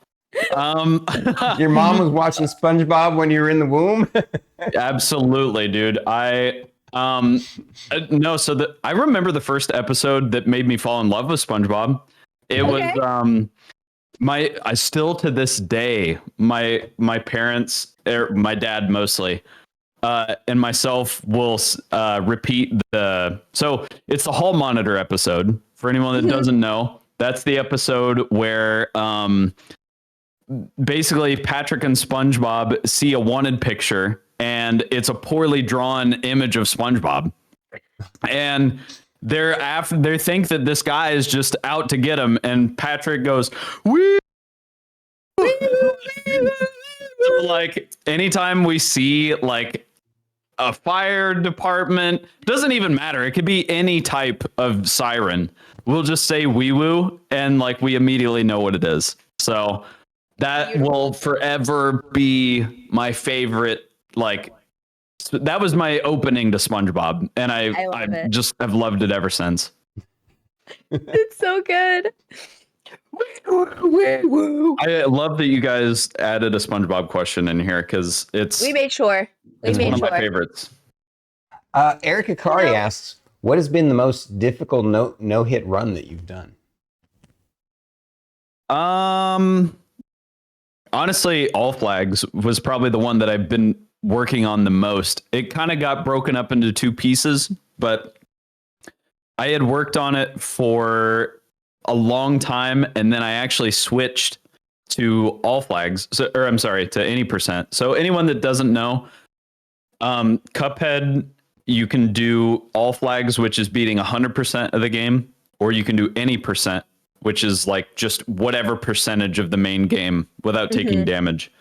Your mom was watching SpongeBob when you were in the womb? Absolutely, dude. I remember the first episode that made me fall in love with SpongeBob. It was I still to this day, my parents, my dad mostly, and myself will repeat so it's the hall monitor episode. For anyone that doesn't know, that's the episode where basically Patrick and SpongeBob see a wanted picture and it's a poorly drawn image of SpongeBob. And they think that this guy is just out to get him, and Patrick goes, "Wee!" So, like, anytime we see like a fire department, doesn't even matter. It could be any type of siren. We'll just say "wee woo," and like we immediately know what it is. So that will forever be my favorite. Like, that was my opening to SpongeBob, and I just have loved it ever since. It's so good. I love that you guys added a SpongeBob question in here because we made sure. It's one of my favorites. Eric Akari asks, what has been the most difficult no-hit run that you've done? Honestly, All Flags was probably the one that I've been working on the most. It kind of got broken up into two pieces, but I had worked on it for a long time, and then I actually switched to All Flags, to any percent. So anyone that doesn't know, Cuphead, you can do All Flags, which is beating 100% of the game, or you can do any percent, which is like just whatever percentage of the main game without taking damage.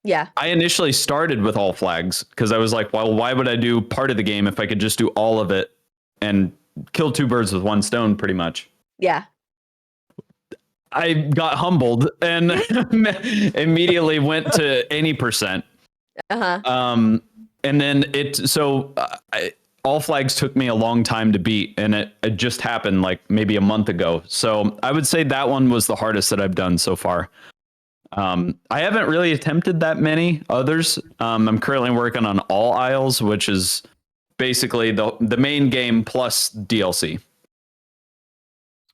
Yeah. I initially started with All Flags because I was like, well, why would I do part of the game if I could just do all of it and kill two birds with one stone, pretty much? Yeah. I got humbled and immediately went to any percent. And then All Flags took me a long time to beat, and it just happened like maybe a month ago. So I would say that one was the hardest that I've done so far. I haven't really attempted that many others. I'm currently working on All Isles, which is basically the main game plus DLC.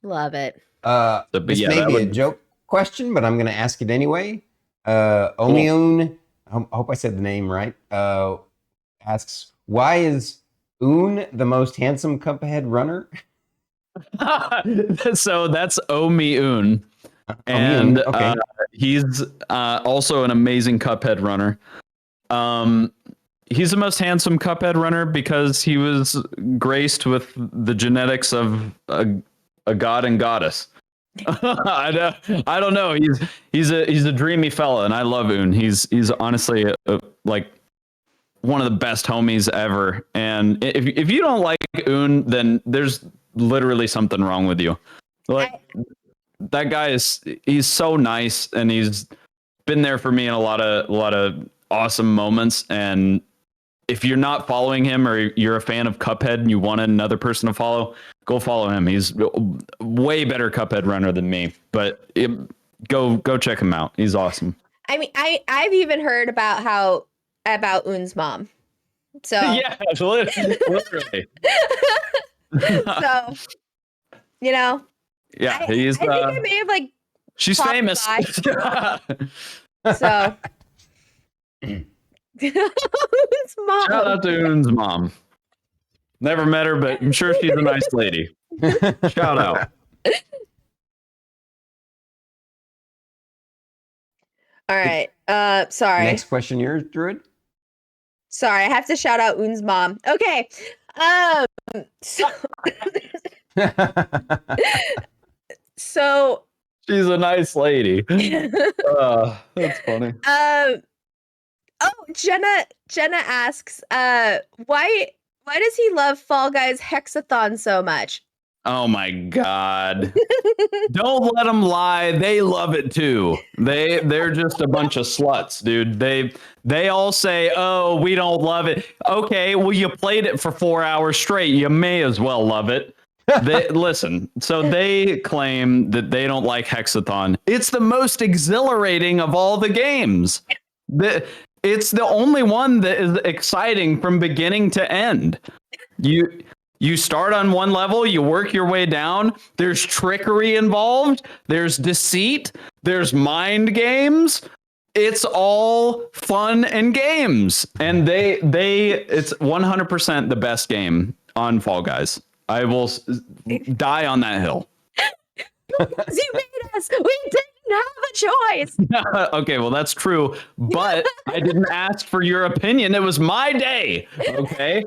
Love it. This may be a joke question, but I'm going to ask it anyway. Omiun, I hope I said the name right, asks, why is Un the most handsome Cuphead runner? So that's Omiun. And okay. He's also an amazing Cuphead runner. He's the most handsome Cuphead runner because he was graced with the genetics of a god and goddess. I don't know. He's a dreamy fella, and I love Un. He's honestly like one of the best homies ever. And if you don't like Un, then there's literally something wrong with you. Like, that guy he's so nice, and he's been there for me in a lot of awesome moments. And if you're not following him, or you're a fan of Cuphead and you want another person to follow, go follow him. He's way better Cuphead runner than me, but go check him out. He's awesome. I mean, I've even heard about Un's mom. So yeah, literally. So, you know. Yeah, I think I may have like. She's famous. So. Un's mom. Shout out to Un's mom. Never met her, but I'm sure she's a nice lady. Shout out. All right. Sorry. Next question, yours, Druid. Sorry, I have to shout out Un's mom. Okay. So, so She's a nice lady. That's funny. Jenna asks, why does he love Fall Guys Hexathon so much? Oh my God. Don't let them lie. They love it too. They're just a bunch of sluts, dude. They all say, "Oh, we don't love it." Okay, well, you played it for 4 hours straight. You may as well love it. Listen, so they claim that they don't like Hexathon. It's the most exhilarating of all the games. It's the only one that is exciting from beginning to end. You start on one level, you work your way down. There's trickery involved. There's deceit. There's mind games. It's all fun and games. And it's 100% the best game on Fall Guys. I will die on that hill. You made us. We didn't have a choice. Okay, well, that's true. But I didn't ask for your opinion. It was my day. Okay.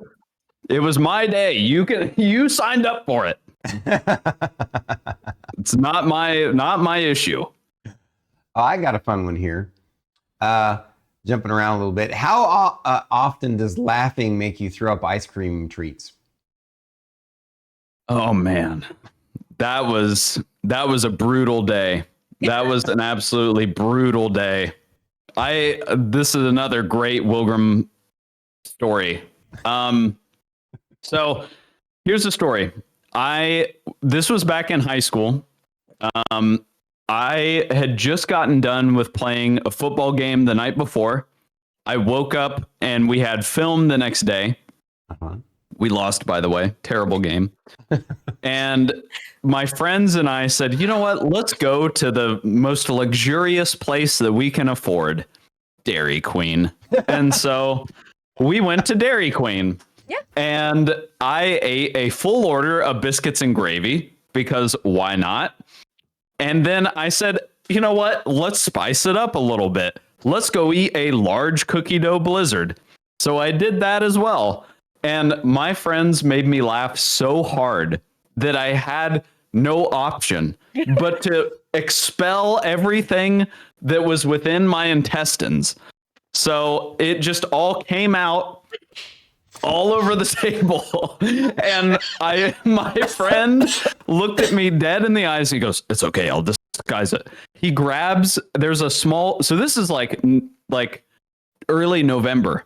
It was my day. You signed up for it. It's not my issue. Oh, I got a fun one here. Jumping around a little bit. How often does laughing make you throw up ice cream treats? Oh man, that was a brutal day. That was an absolutely brutal day. This is another great Willgrim story. So here's the story. This was back in high school. I had just gotten done with playing a football game the night before. I woke up and we had film the next day. Uh-huh. We lost, by the way. Terrible game. And my friends and I said, you know what? Let's go to the most luxurious place that we can afford, Dairy Queen. And so we went to Dairy Queen. Yeah. And I ate a full order of biscuits and gravy because why not? And then I said, you know what? Let's spice it up a little bit. Let's go eat a large cookie dough blizzard. So I did that as well. And my friends made me laugh so hard that I had no option but to expel everything that was within my intestines. So it just all came out all over the table. And my friend looked at me dead in the eyes. He goes, "It's okay. I'll disguise it." He grabs, there's a small, so this is like early November.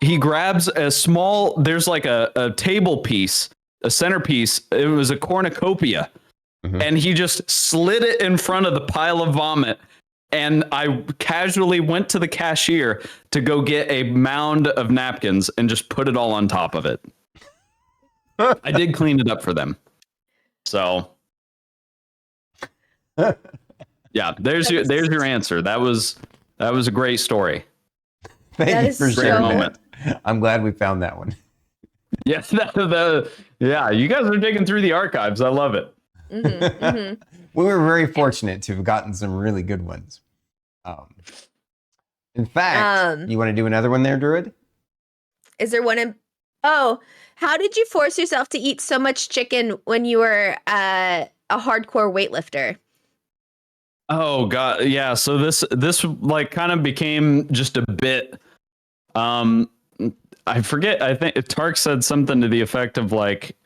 He grabs a small, there's like a table piece, a centerpiece. It was a cornucopia. Mm-hmm. And he just slid it in front of the pile of vomit. And I casually went to the cashier to go get a mound of napkins and just put it all on top of it. I did clean it up for them. So yeah, there's your answer. That was a great story. Thank you for sharing that. I'm glad we found that one. Yeah, yeah, you guys are digging through the archives. I love it. Mm-hmm, mm-hmm. We were very fortunate to have gotten some really good ones. In fact, you want to do another one there, Druid? Is there one how did you force yourself to eat so much chicken when you were a hardcore weightlifter? Oh God, yeah. So this like kind of became just a bit. I forget. I think Tark said something to the effect of like,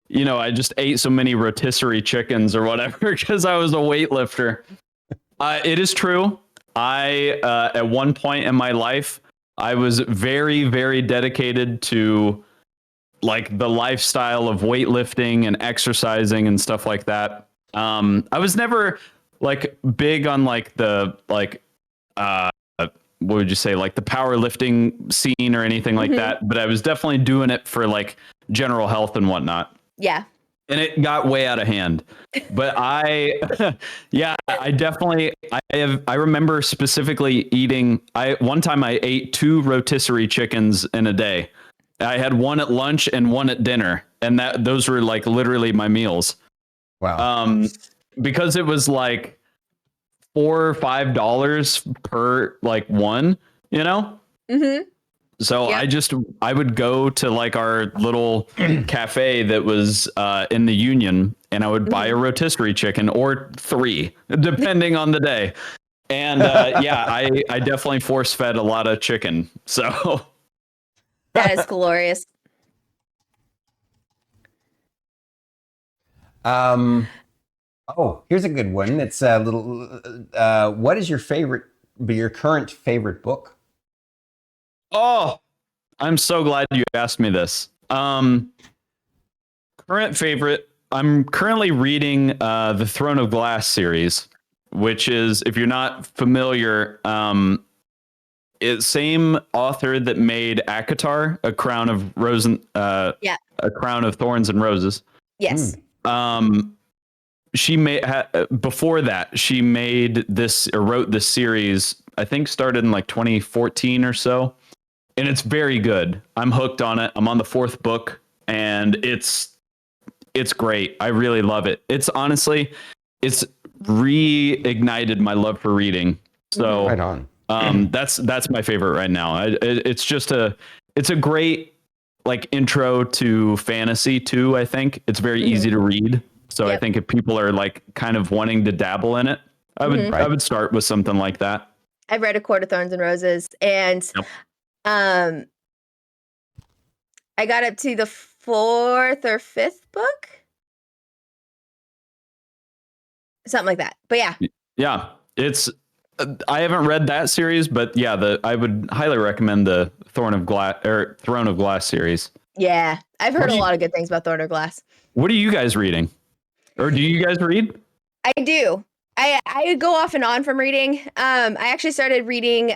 you know, I just ate so many rotisserie chickens or whatever because I was a weightlifter. It is true. At one point in my life, I was very, very dedicated to like the lifestyle of weightlifting and exercising and stuff like that. I was never like big on like the what would you say, like the powerlifting scene or anything like that, but I was definitely doing it for like general health and whatnot. Yeah. And it got way out of hand. But I remember specifically eating, one time I ate 2 rotisserie chickens in a day. I had one at lunch and one at dinner, and those were like literally my meals. Wow. Because it was like $4 or $5 per like one, you know? Mm-hmm. So Yep. I would go to like our little cafe that was in the Union, and I would buy a rotisserie chicken or 3, depending on the day. And yeah, I definitely force fed a lot of chicken. So That is glorious. Oh, here's a good one. It's a little. What is your current favorite book? oh, I'm so glad you asked me this. Current favorite. I'm currently reading the Throne of Glass series, which is, if you're not familiar, it's same author that made ACOTAR, A Crown of Yeah. A Crown of Thorns and Roses. Yes. She made before that she made this or wrote this series. I think started in like 2014 or so, and it's very good. I'm hooked on it. I'm on the 4th book, and it's great. I really love it. It's honestly, it's reignited my love for reading. So Right on. that's my favorite right now. It's a great like intro to fantasy too. I think it's very easy to read. So I think if people are like kind of wanting to dabble in it, I would start with something like that. I've read A Court of Thorns and Roses, and I got up to the 4th or 5th book, something like that. But yeah, it's. I haven't read that series, but yeah, I would highly recommend the Throne of Glass series. Yeah, I've heard a lot of good things about Throne of Glass. What are you guys reading? Or do you guys read? I do. I go off and on from reading. I actually started reading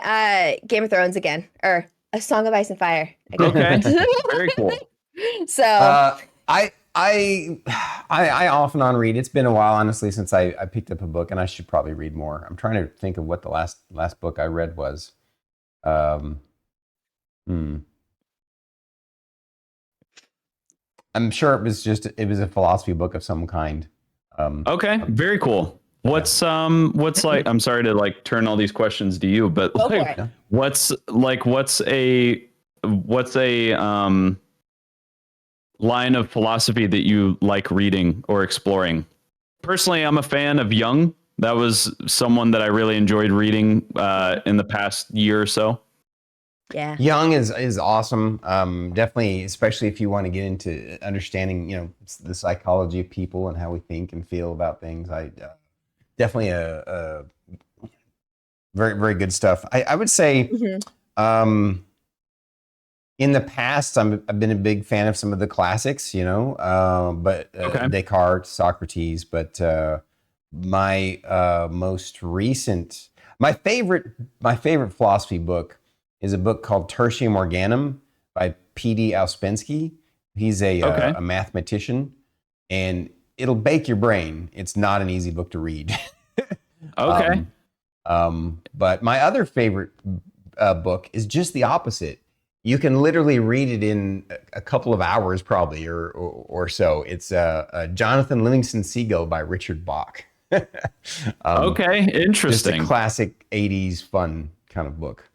Game of Thrones again, or A Song of Ice and Fire. Okay, very cool. So I off and on read. It's been a while, honestly, since I picked up a book, and I should probably read more. I'm trying to think of what the last book I read was. I'm sure it was a philosophy book of some kind. Okay, very cool. What's like? I'm sorry to like turn all these questions to you, but like, what's a line of philosophy that you like reading or exploring? Personally, I'm a fan of Jung. That was someone that I really enjoyed reading in the past year or so. Yeah, Jung is awesome. Definitely, especially if you want to get into understanding, the psychology of people and how we think and feel about things. I definitely a very, very good stuff. I would say, in the past, I've been a big fan of some of the classics, but Descartes, Socrates. But my favorite philosophy book is a book called Tertium Organum by P.D. Ouspensky. He's a mathematician, and it'll bake your brain. It's not an easy book to read. Okay. But my other favorite book is just the opposite. You can literally read it in a couple of hours, probably, or so. It's Jonathan Livingston Seagull by Richard Bach. Okay, interesting. Just a classic 80s fun kind of book.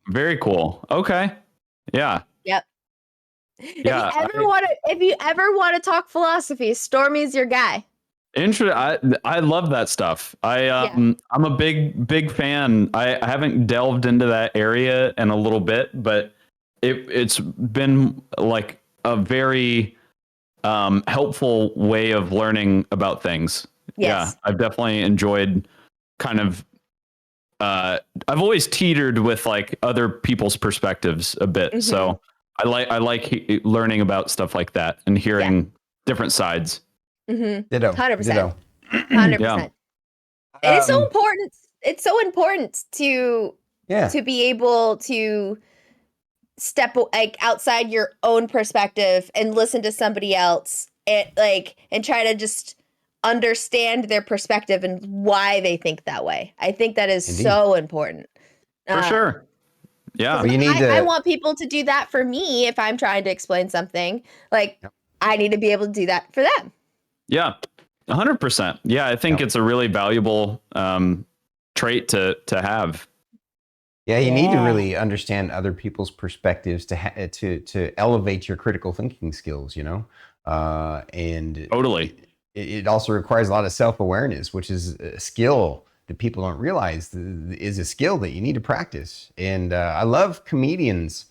Very cool. Okay. Yeah. Yep. Yeah. If you ever want to talk philosophy, Stormy's your guy. I love that stuff. I'm a big fan. I haven't delved into that area in a little bit, but it's been like a very helpful way of learning about things. Yes. Yeah, I've definitely enjoyed kind of I've always teetered with like other people's perspectives a bit. So I like learning about stuff like that and hearing different sides. Ditto. 100%. 100%. And it's so important. It's so important to be able to step like outside your own perspective and listen to somebody else and try to just understand their perspective and why they think that way. I think that is so important. For sure. Yeah. Well, you need I want people to do that for me if I'm trying to explain something. Like, I need to be able to do that for them. Yeah, 100%. Yeah, I think it's a really valuable trait to have. Yeah, you need to really understand other people's perspectives to elevate your critical thinking skills, and Totally. It also requires a lot of self-awareness, which is a skill that people don't realize is a skill that you need to practice. And I love comedians,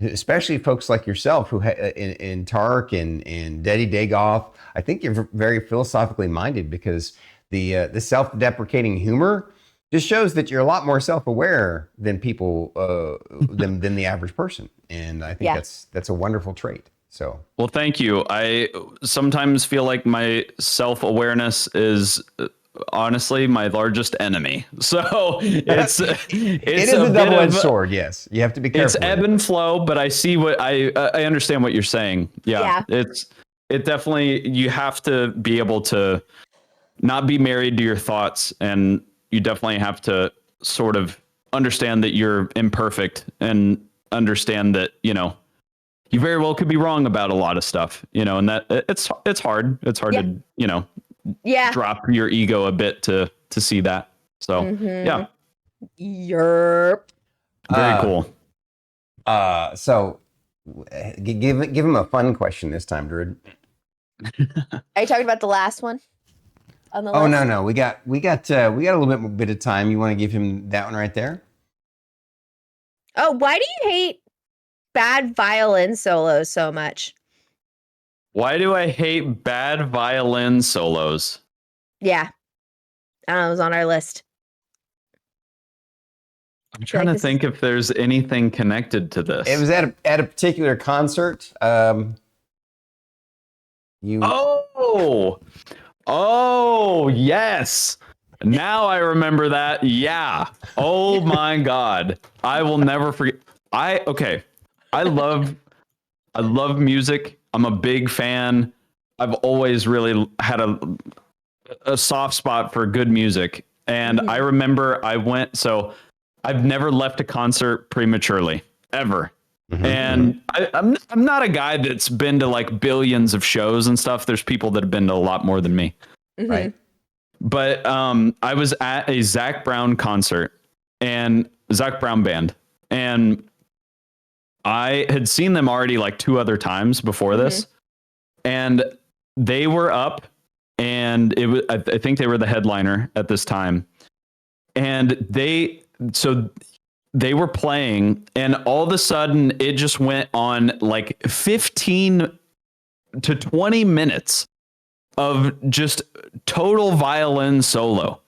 especially folks like yourself who in Tark and Deddy Dagoff. I think you're very philosophically minded because the self-deprecating humor just shows that you're a lot more self-aware than people than the average person. And I think that's a wonderful trait. So, well, thank you. I sometimes feel like my self-awareness is honestly my largest enemy. So it is a double-edged sword. Yes, you have to be careful. It's ebb and flow, but I see what I understand what you're saying. Yeah. It definitely, you have to be able to not be married to your thoughts, and you definitely have to sort of understand that you're imperfect and understand that, you very well could be wrong about a lot of stuff, and that it's hard. It's hard to, drop your ego a bit to see that. So, yeah. Yerp. Very cool. So give him a fun question this time, Druid. Are you talking about the last one? On the list? No. We got a little bit of time. You want to give him that one right there? Oh, why do you hate bad violin solos so much? Why do I hate bad violin solos? Yeah. I don't know, it was on our list. I'm trying to think if there's anything connected to this. It was at a particular concert. Oh, yes. Now I remember that. Yeah. Oh my God. I will never forget. I love music. I'm a big fan. I've always really had a soft spot for good music. And I remember I've never left a concert prematurely, ever. And I'm not a guy that's been to like billions of shows and stuff. There's people that have been to a lot more than me. Right. But I was at a Zac Brown concert, and Zac Brown band, and I had seen them already like 2 other times before this, and they were up, and it was, I think they were the headliner at this time, and they were playing, and all of a sudden it just went on like 15 to 20 minutes of just total violin solo.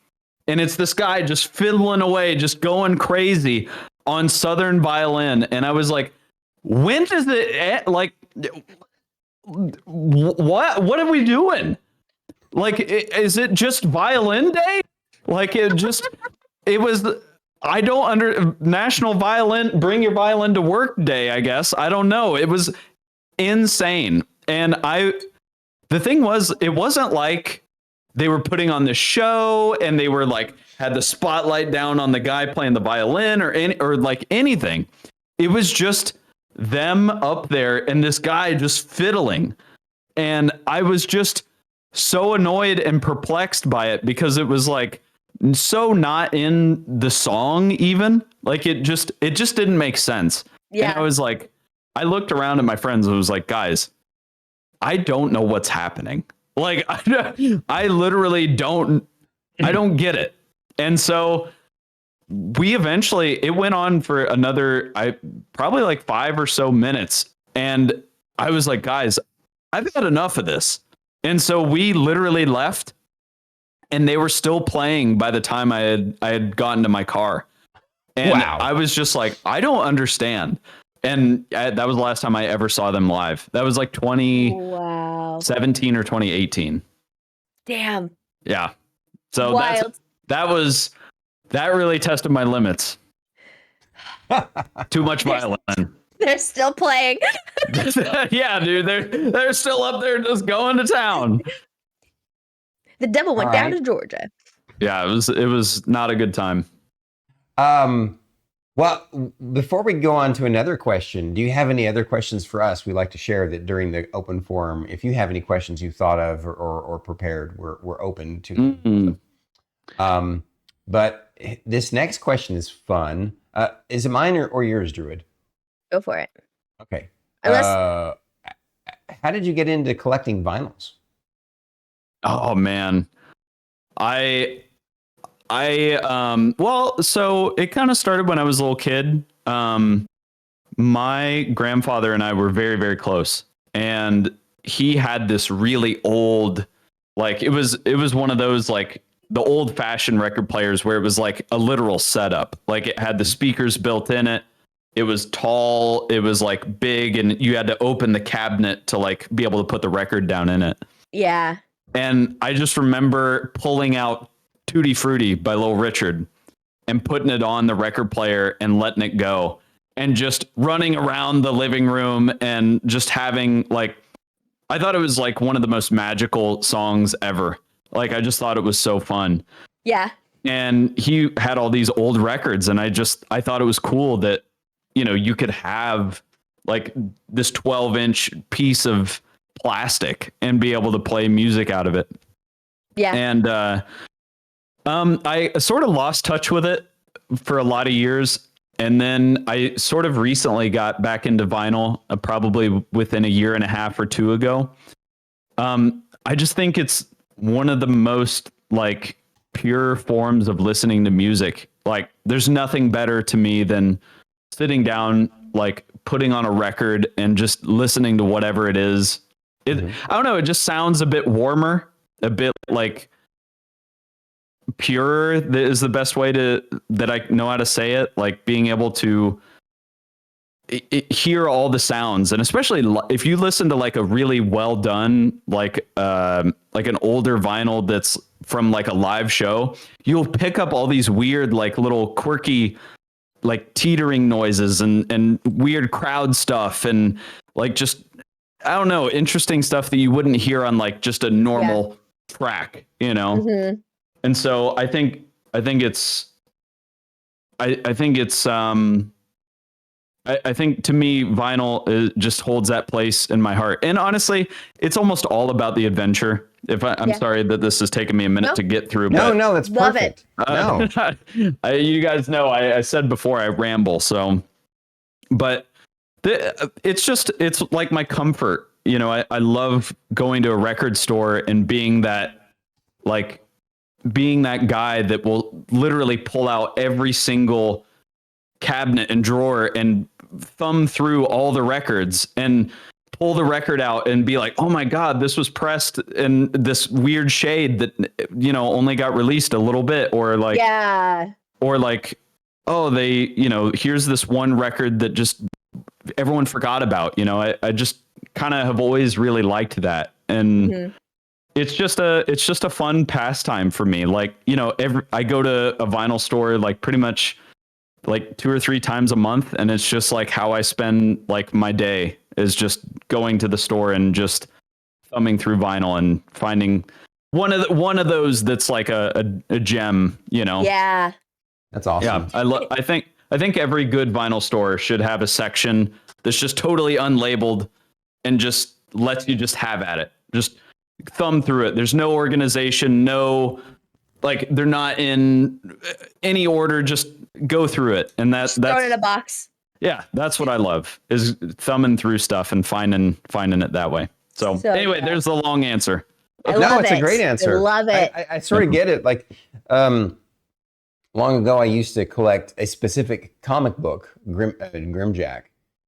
And it's this guy just fiddling away, just going crazy on Southern violin. And I was like, when does it, like, what are we doing? Like, is it just violin day? Like, it was, I don't National Violin, Bring Your Violin to Work Day, I guess. I don't know. It was insane. And the thing was, it wasn't like they were putting on this show and they were like, had the spotlight down on the guy playing the violin or like anything. It was just them up there and this guy just fiddling. And I was just so annoyed and perplexed by it because it was like, so not in the song even, like it just didn't make sense. Yeah. And I was like, I looked around at my friends and was like, guys, I don't know what's happening. Like I literally don't get it. And so it went on for another, probably like 5 or so minutes. And I was like, guys, I've had enough of this. And so we literally left. And they were still playing by the time I had gotten to my car. And wow. I was just like, I don't understand. And that was the last time I ever saw them live. That was like 2017 or 2018. Damn. Yeah. So that really tested my limits. Too much violin. They're still playing. Yeah, dude. They're still up there just going to town. The devil went down to Georgia. Yeah, it was not a good time. Well, before we go on to another question, do you have any other questions for us? We like to share that during the open forum. If you have any questions you thought of or prepared, we're open to them. Mm-hmm. But this next question is fun. Is it mine or yours, Druid? Go for it. Okay. Unless how did you get into collecting vinyls? Oh man. Well, so it kind of started when I was a little kid. My grandfather and I were very, very close, and he had this really old, like it was one of those like the old fashioned record players where it was like a literal setup. Like it had the speakers built in it. It was tall. It was like big, and you had to open the cabinet to like be able to put the record down in it. yeah. And I just remember pulling out Tutti Frutti by Little Richard and putting it on the record player and letting it go and just running around the living room and just having like, I thought it was like one of the most magical songs ever. Like, I just thought it was so fun. Yeah. And he had all these old records, and I thought it was cool that, you know, you could have like this 12-inch piece of plastic and be able to play music out of it. Yeah. And I sort of lost touch with it for a lot of years, and then I sort of recently got back into vinyl, probably within a year and a half or two ago. I just think it's one of the most like pure forms of listening to music. Like, there's nothing better to me than sitting down, like putting on a record and just listening to whatever it is. I don't know. It just sounds a bit warmer, a bit like pure is the best way that I know how to say it. Like being able to hear all the sounds, and especially if you listen to like a really well done, like an older vinyl that's from like a live show, you'll pick up all these weird, like little quirky, like teetering noises and weird crowd stuff, and like just, I don't know, interesting stuff that you wouldn't hear on like just a normal track, you know? Mm-hmm. And so I think it's I think to me, vinyl just holds that place in my heart. And honestly, it's almost all about the adventure. I'm sorry that this has taken me a minute to get through. No, that's love perfect. You guys know, I said before I ramble. So, but it's like my comfort. You know, I love going to a record store and being that guy that will literally pull out every single cabinet and drawer and thumb through all the records and pull the record out and be like, oh my God, this was pressed in this weird shade that, you know, only got released a little bit, or like, oh, here's this one record that just everyone forgot about. You know, I just kind of have always really liked that. And it's just a fun pastime for me. Like, you know, I go to a vinyl store like pretty much like 2 or 3 times a month, and it's just like how I spend like my day is just going to the store and just thumbing through vinyl and finding one of those that's like a gem, you know. Yeah, that's awesome. Yeah, I think every good vinyl store should have a section that's just totally unlabeled and just lets you just have at it, just thumb through it. There's no organization, no, like they're not in any order, just go through it. And that's throw it in a box. Yeah, that's what I love, is thumbing through stuff and finding it that way. So anyway, there's the long answer. It's a great answer. I love it. I sort of get it. Like long ago, I used to collect a specific comic book, Grimjack.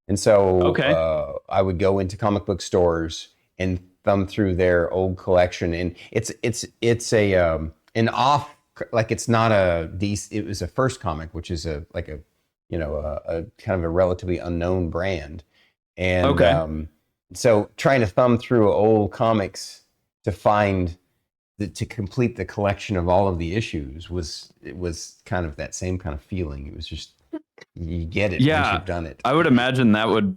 And so I would go into comic book stores and thumb through their old collection. And it's an off, like it's not a DC, it was a First Comic, which is a kind of a relatively unknown brand. And so trying to thumb through old comics to to complete the collection of all of the issues was kind of that same kind of feeling. It was just, you get it once you've done it. I would imagine that would,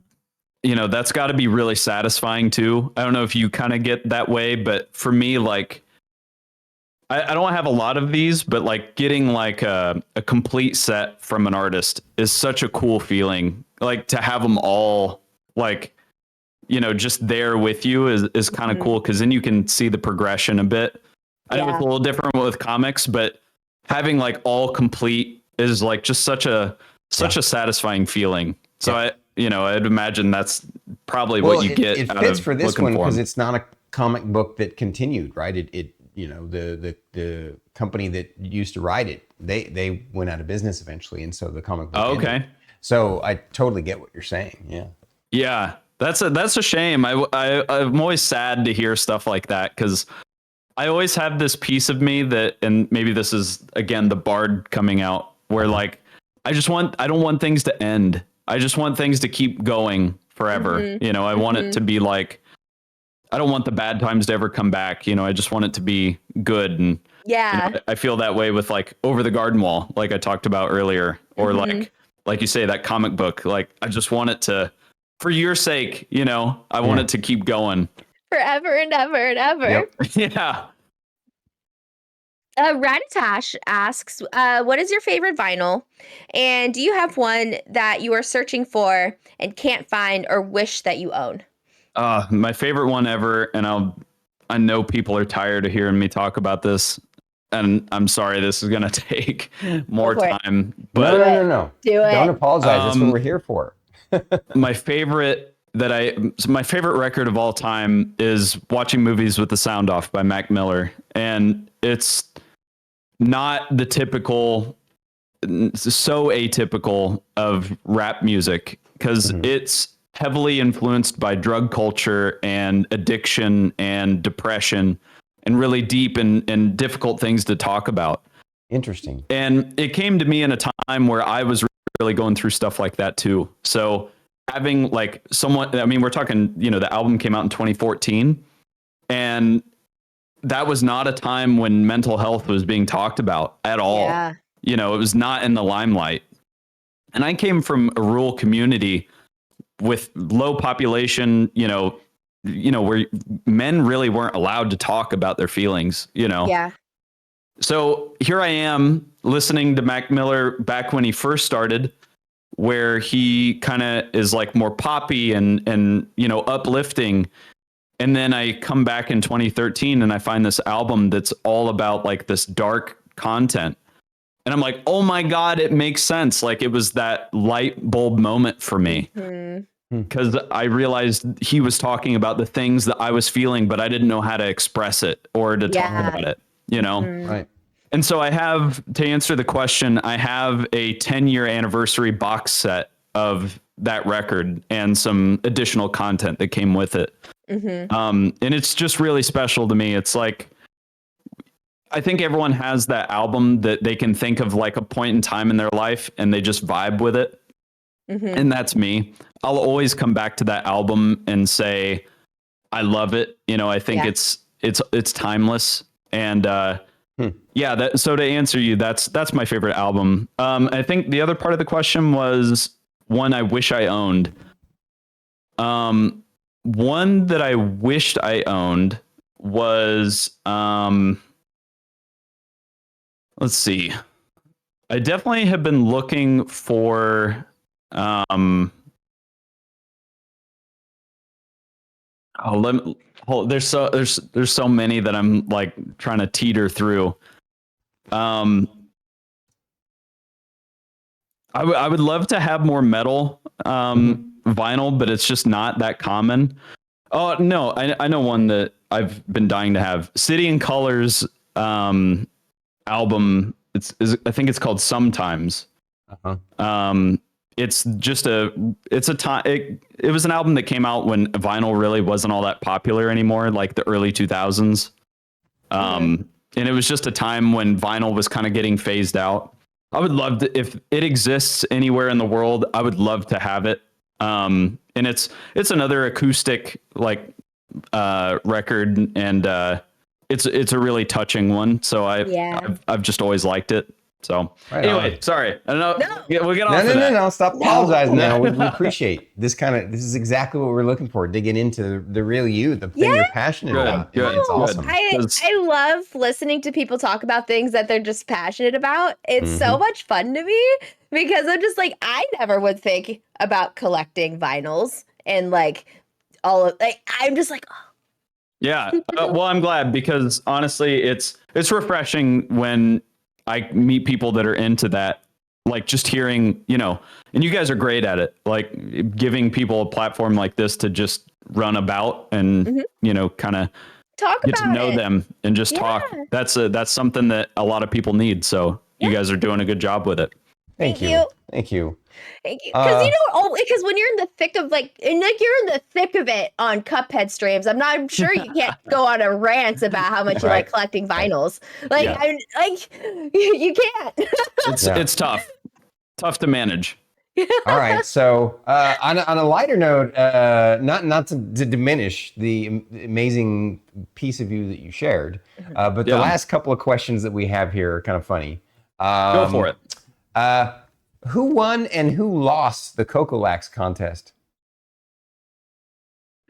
you know, that's got to be really satisfying too. I don't know if you kind of get that way, but for me, like, I don't have a lot of these, but like getting like a complete set from an artist is such a cool feeling. Like to have them all like, just there with you is kind of cool because then you can see the progression a bit. I know it's a little different with comics, but having like all complete is like just such a satisfying feeling. So I'd imagine that's probably what you get. It fits for this one because it's not a comic book that continued, right? The company that used to write it, they went out of business eventually, and so the comic book ended. So I totally get what you're saying. Yeah, that's a shame. I'm always sad to hear stuff like that because I always have this piece of me that, and maybe this is again the bard coming out, where like I don't want things to end. I just want things to keep going forever. I want it to be like, I don't want the bad times to ever come back. I just want it to be good. And I feel that way with like Over the Garden Wall, like I talked about earlier, or like you say, that comic book. Like I just want it to, for your sake, I want it to keep going forever and ever and ever. Yep. Yeah. Raditash asks, what is your favorite vinyl? And do you have one that you are searching for and can't find or wish that you own? My favorite one ever, and I know people are tired of hearing me talk about this, and I'm sorry this is going to take more time. But No. Do it. Don't apologize. That's what we're here for. my favorite record of all time is Watching Movies with the Sound Off by Mac Miller. And it's not the typical, so atypical of rap music because it's heavily influenced by drug culture and addiction and depression and really deep and difficult things to talk about. Interesting. And it came to me in a time where I was really going through stuff like that too. So having like someone, I mean, we're talking, the album came out in 2014 and that was not a time when mental health was being talked about at all. Yeah. It was not in the limelight. And I came from a rural community with low population, where men really weren't allowed to talk about their feelings, Yeah. So here I am listening to Mac Miller back when he first started, where he kind of is like more poppy and uplifting. And then I come back in 2013 and I find this album that's all about like this dark content. And I'm like, oh my God, it makes sense. Like it was that light bulb moment for me. Because I realized he was talking about the things that I was feeling, but I didn't know how to express it or to talk about it, Right. And so I have, to answer the question, I have a 10-year anniversary box set of that record and some additional content that came with it. And it's just really special to me. It's like, I think everyone has that album that they can think of like a point in time in their life and they just vibe with it. And that's me. I'll always come back to that album and say, I love it. I think it's timeless. And, so to answer you, that's my favorite album. I think the other part of the question was one I wish I owned. One that I wished I owned was, let's see. I definitely have been looking for, there's so many that I'm like trying to teeter through. I would love to have more metal vinyl, but it's just not that common. Oh no, I know one that I've been dying to have. City and Colors album. I think it's called Sometimes. It's just a time. It was an album that came out when vinyl really wasn't all that popular anymore, like the early 2000s. And it was just a time when vinyl was kind of getting phased out. I would love to, if it exists anywhere in the world, I would love to have it. And it's another acoustic like record, and it's a really touching one. So I've just always liked it. So Right anyway, on. sorry. I don't know. No. We'll get off of that. No. Stop apologizing No. now. We appreciate this this is exactly what we're looking for. Digging into the real you, the thing Yeah. you're passionate Good, about. good, It's good. awesome. I love listening to people talk about things that they're just passionate about. It's so much fun to me because I'm just like, I never would think about collecting vinyls and like all of like, I'm just like, oh. Yeah. Well, I'm glad because honestly, it's refreshing when I meet people that are into that. Like just hearing, and you guys are great at it. Like giving people a platform like this to just run about and kind of Talk get to about know it. them and just talk. That's something that a lot of people need. So you guys are doing a good job with it. Thank you. Thank you. Thank you. Because because when you're in the thick of you're in the thick of it on Cuphead streams, I'm sure you can't go on a rant about how much you like collecting vinyls. Like you can't. It's tough to manage. All right. So on a lighter note, not to diminish the amazing piece of you that you shared, but the last couple of questions that we have here are kind of funny. Go for it. Who won and who lost the Cocolax contest?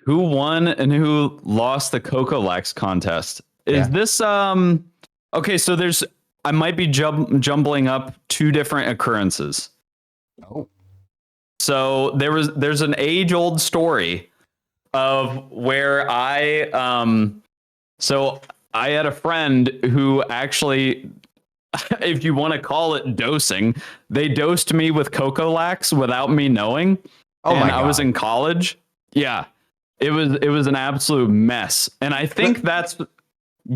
Who won and who lost the Cocolax contest? Is this okay? So I might be jumbling up two different occurrences. Oh. So there's an age-old story of where I had a friend who actually, if you want to call it dosing, they dosed me with Cocolax without me knowing. Oh my God. I was in college. Yeah. It was an absolute mess. And I think that's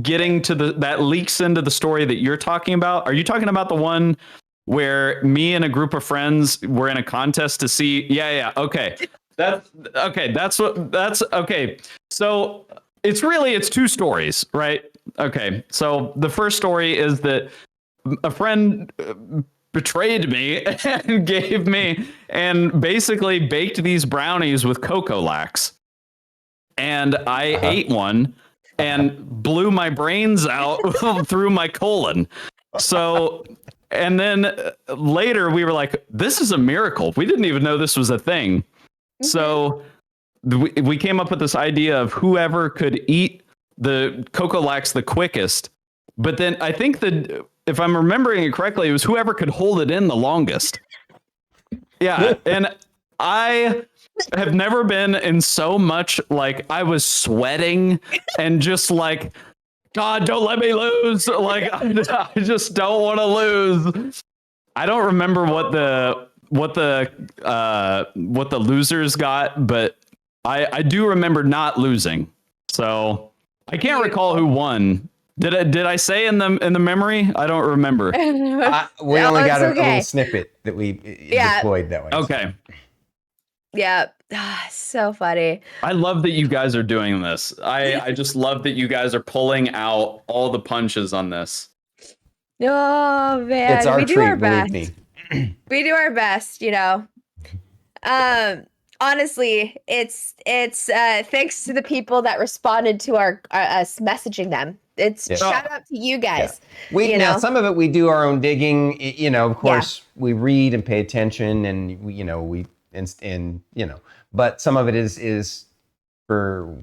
getting to that leaks into the story that you're talking about. Are you talking about the one where me and a group of friends were in a contest to see? Yeah. Okay. That's okay. So it's two stories, right? Okay. So the first story is that a friend betrayed me and basically baked these brownies with Cocolax. And I ate one and blew my brains out through my colon. So, and then later we were like, this is a miracle. We didn't even know this was a thing. So we came up with this idea of whoever could eat the Cocolax the quickest. But then I think that if I'm remembering it correctly, it was whoever could hold it in the longest. Yeah. And I have never been in so much, like, I was sweating and just like, God, don't let me lose. Like, I just don't want to lose. I don't remember what the losers got, but I do remember not losing. So I can't recall who won. Did I say in the memory? I don't remember. We only got a little snippet that we deployed that way. Okay. Yeah. So funny. I love that you guys are doing this. I just love that you guys are pulling out all the punches on this. Oh man, it's our we do treat, our best. believe me. We do our best, honestly, it's thanks to the people that responded to us messaging them. It's shout out to you guys. Yeah. Now some of it we do our own digging. Of course, we read and pay attention, and but some of it is for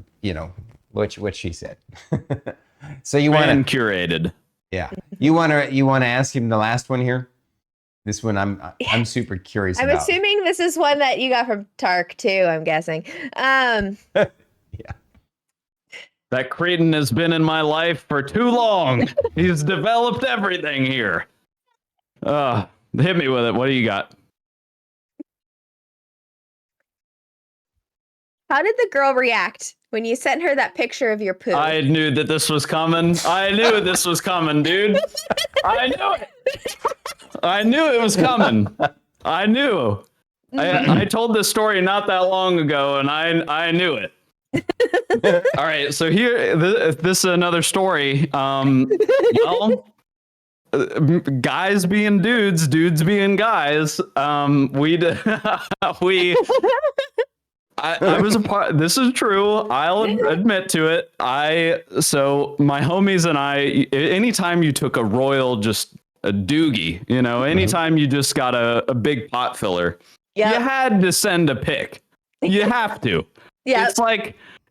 what she said. So you want to curated. Yeah, you want to ask him the last one here. This one I'm super curious I'm about. assuming this is one that you got from Tark too, I'm guessing. Yeah. That Creighton has been in my life for too long. He's developed everything here. Hit me with it. What do you got? How did the girl react when you sent her that picture of your poo? I knew that this was coming. I knew this was coming, dude. I knew it. I knew it was coming. I knew. I told this story not that long ago, and I knew it. All right, so here, this is another story. Well, guys being dudes being guys. I was a part. This is true. I'll admit to it. So my homies and I, anytime you took a royal just doogie, anytime you just got a big pot filler, you had to send a pic. You have to. Yeah.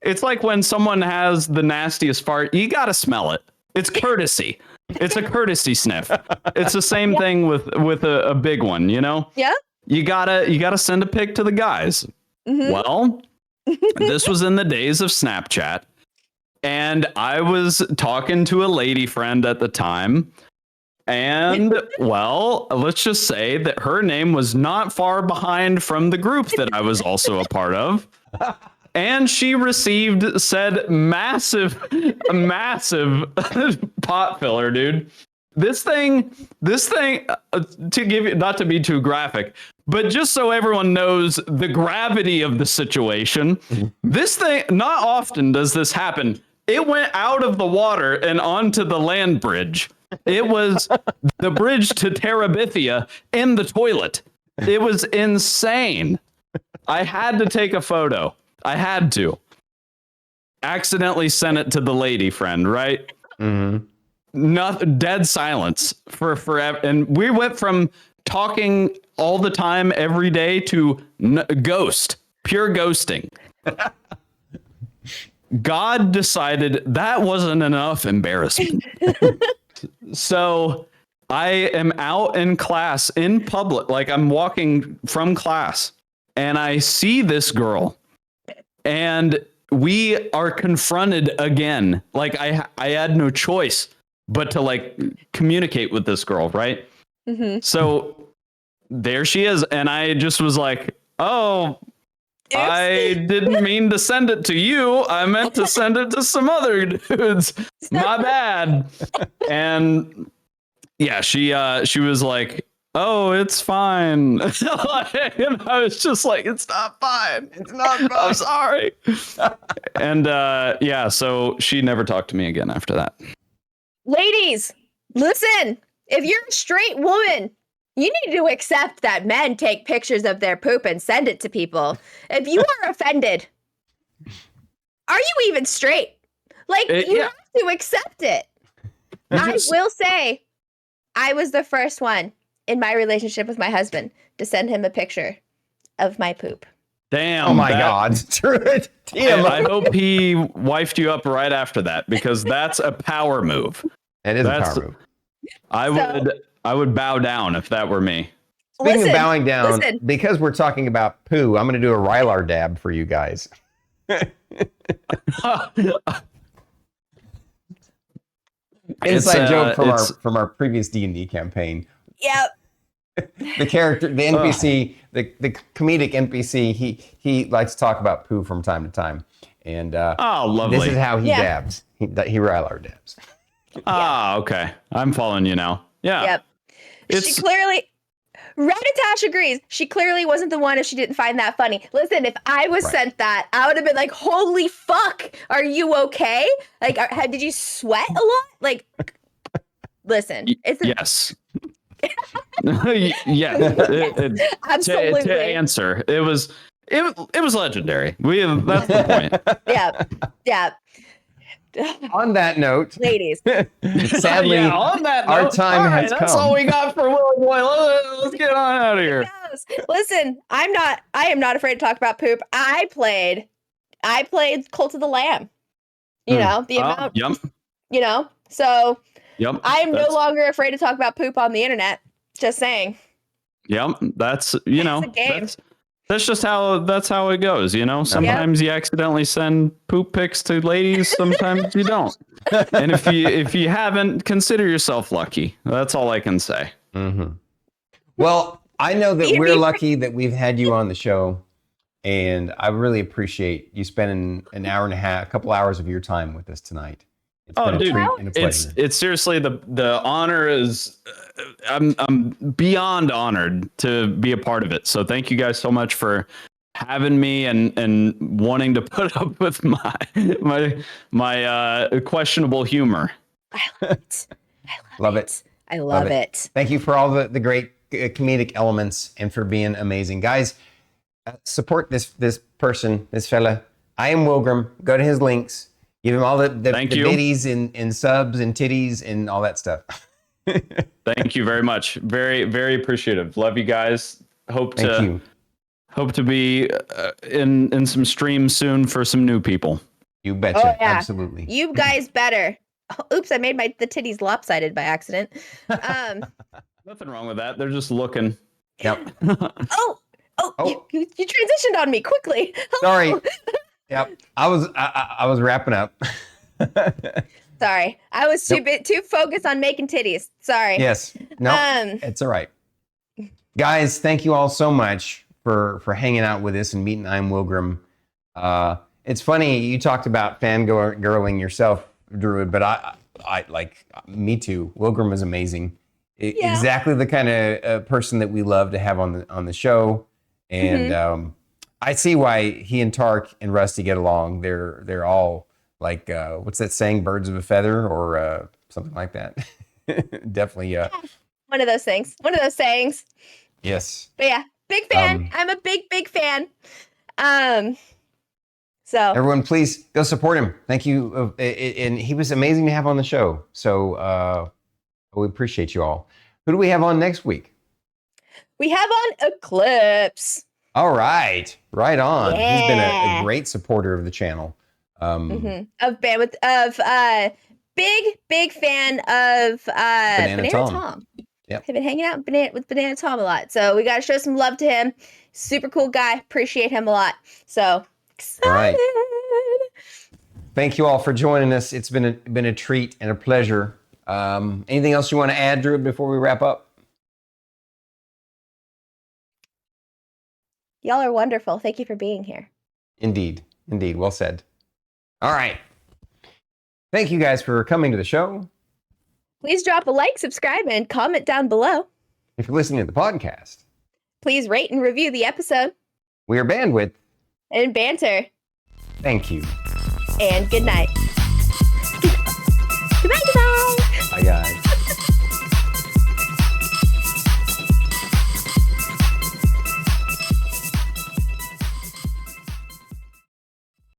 It's like when someone has the nastiest fart, you got to smell it. It's courtesy. It's a courtesy sniff. It's the same thing with a big one, Yeah. You gotta send a pic to the guys. Mm-hmm. Well, this was in the days of Snapchat, and I was talking to a lady friend at the time, and well, let's just say that her name was not far behind from the group that I was also a part of. And she received said massive pot filler, dude. This thing, to give you, not to be too graphic, but just so everyone knows the gravity of the situation, this thing, not often does this happen. It went out of the water and onto the land bridge. It was the bridge to Terabithia in the toilet. It was insane. I had to take a photo. I had to. Accidentally sent it to the lady friend, right? Mm-hmm. Not dead silence for forever. And we went from talking all the time every day to ghost, pure ghosting. God decided that wasn't enough embarrassment. So I am out in class in public, like I'm walking from class, and I see this girl. And we are confronted again. Like I had no choice but to like communicate with this girl, right? Mm-hmm. So there she is, and I just was like, "Oh, I didn't mean to send it to you. I meant to send it to some other dudes. My bad." And yeah, she was like, "Oh, it's fine." And I was just like, "It's not fine. It's not fine. I'm sorry." And yeah, so she never talked to me again after that. Ladies, listen. If you're a straight woman, you need to accept that men take pictures of their poop and send it to people. If you are offended, are you even straight? Like, you have to accept it. I will say, I was the first one in my relationship with my husband to send him a picture of my poop. Damn. Oh my God. I hope he wifed you up right after that, because that's a power move. It is a power move. I would bow down if that were me. Speaking of bowing down, because we're talking about poo, I'm going to do a Rylar dab for you guys. Inside joke from our previous D&D campaign. Yep. The character, the NPC, the comedic NPC, he likes to talk about poo from time to time, and lovely. This is how he dabs. He Rylar dabs. Okay, I'm following you now. Yeah. Yep. She clearly, Reditash agrees. She clearly wasn't the one if she didn't find that funny. Listen, if I was sent that, I would have been like, "Holy fuck, are you okay? Like, did you sweat a lot? Like, listen, yes." Absolutely. To answer, it was legendary. That's the point. Yeah. On that note, ladies, sadly, on that note, our time has come. That's all we got for Willie Boy. Let's get on out of here. Listen, I am not afraid to talk about poop. I played Cult of the Lamb. The amount. So I am no longer afraid to talk about poop on the internet. Just saying. Yep, that's a game. That's just how it goes, Sometimes you accidentally send poop pics to ladies, sometimes you don't. And if you haven't, consider yourself lucky. That's all I can say. Mm-hmm. Well, I know that we're lucky that we've had you on the show, and I really appreciate you spending an hour and a half, a couple hours of your time with us tonight. It's seriously the honor is. I'm beyond honored to be a part of it. So thank you guys so much for having me and wanting to put up with my questionable humor. I love it. I love it. Thank you for all the great comedic elements and for being amazing, guys. Support this person, this fella. IAmWillgrim. Go to his links. Give him all the biddies and subs and titties and all that stuff. Thank you very much. Very, very appreciative. Love you guys. Hope to be in some streams soon for some new people. You betcha. Oh, yeah. Absolutely. You guys better. Oops, I made the titties lopsided by accident. Nothing wrong with that. They're just looking. Yep. Oh. You transitioned on me quickly. Sorry. Yep. I was wrapping up. Sorry. I was too focused on making titties. Sorry. Yes. No, it's all right. Guys, thank you all so much for hanging out with us and meeting IAmWillgrim. It's funny, you talked about fangirling yourself, Druid, but I like, me too. Willgrim is amazing. Exactly the kind of person that we love to have on the show. And I see why he and Tark and Rusty get along. They're all like, what's that saying? Birds of a feather or something like that. Definitely. One of those things. One of those sayings. Yes. But yeah, big fan. I'm a big fan. So everyone, please go support him. Thank you. And he was amazing to have on the show. So we appreciate you all. Who do we have on next week? We have on Eclipse. All right. Right on. Yeah. He's been a great supporter of the channel. Of Bandwidth, of big fan of Banana Tom. Yep. I've been hanging out with Banana Tom a lot. So we got to show some love to him. Super cool guy. Appreciate him a lot. So excited. All right. Thank you all for joining us. It's been a treat and a pleasure. Anything else you want to add, Drew, before we wrap up? Y'all are wonderful. Thank you for being here. Indeed. Well said. All right. Thank you guys for coming to the show. Please drop a like, subscribe, and comment down below. If you're listening to the podcast, please rate and review the episode. We are Bandwidth and Banter. Thank you. And good night. Goodbye. Bye, guys.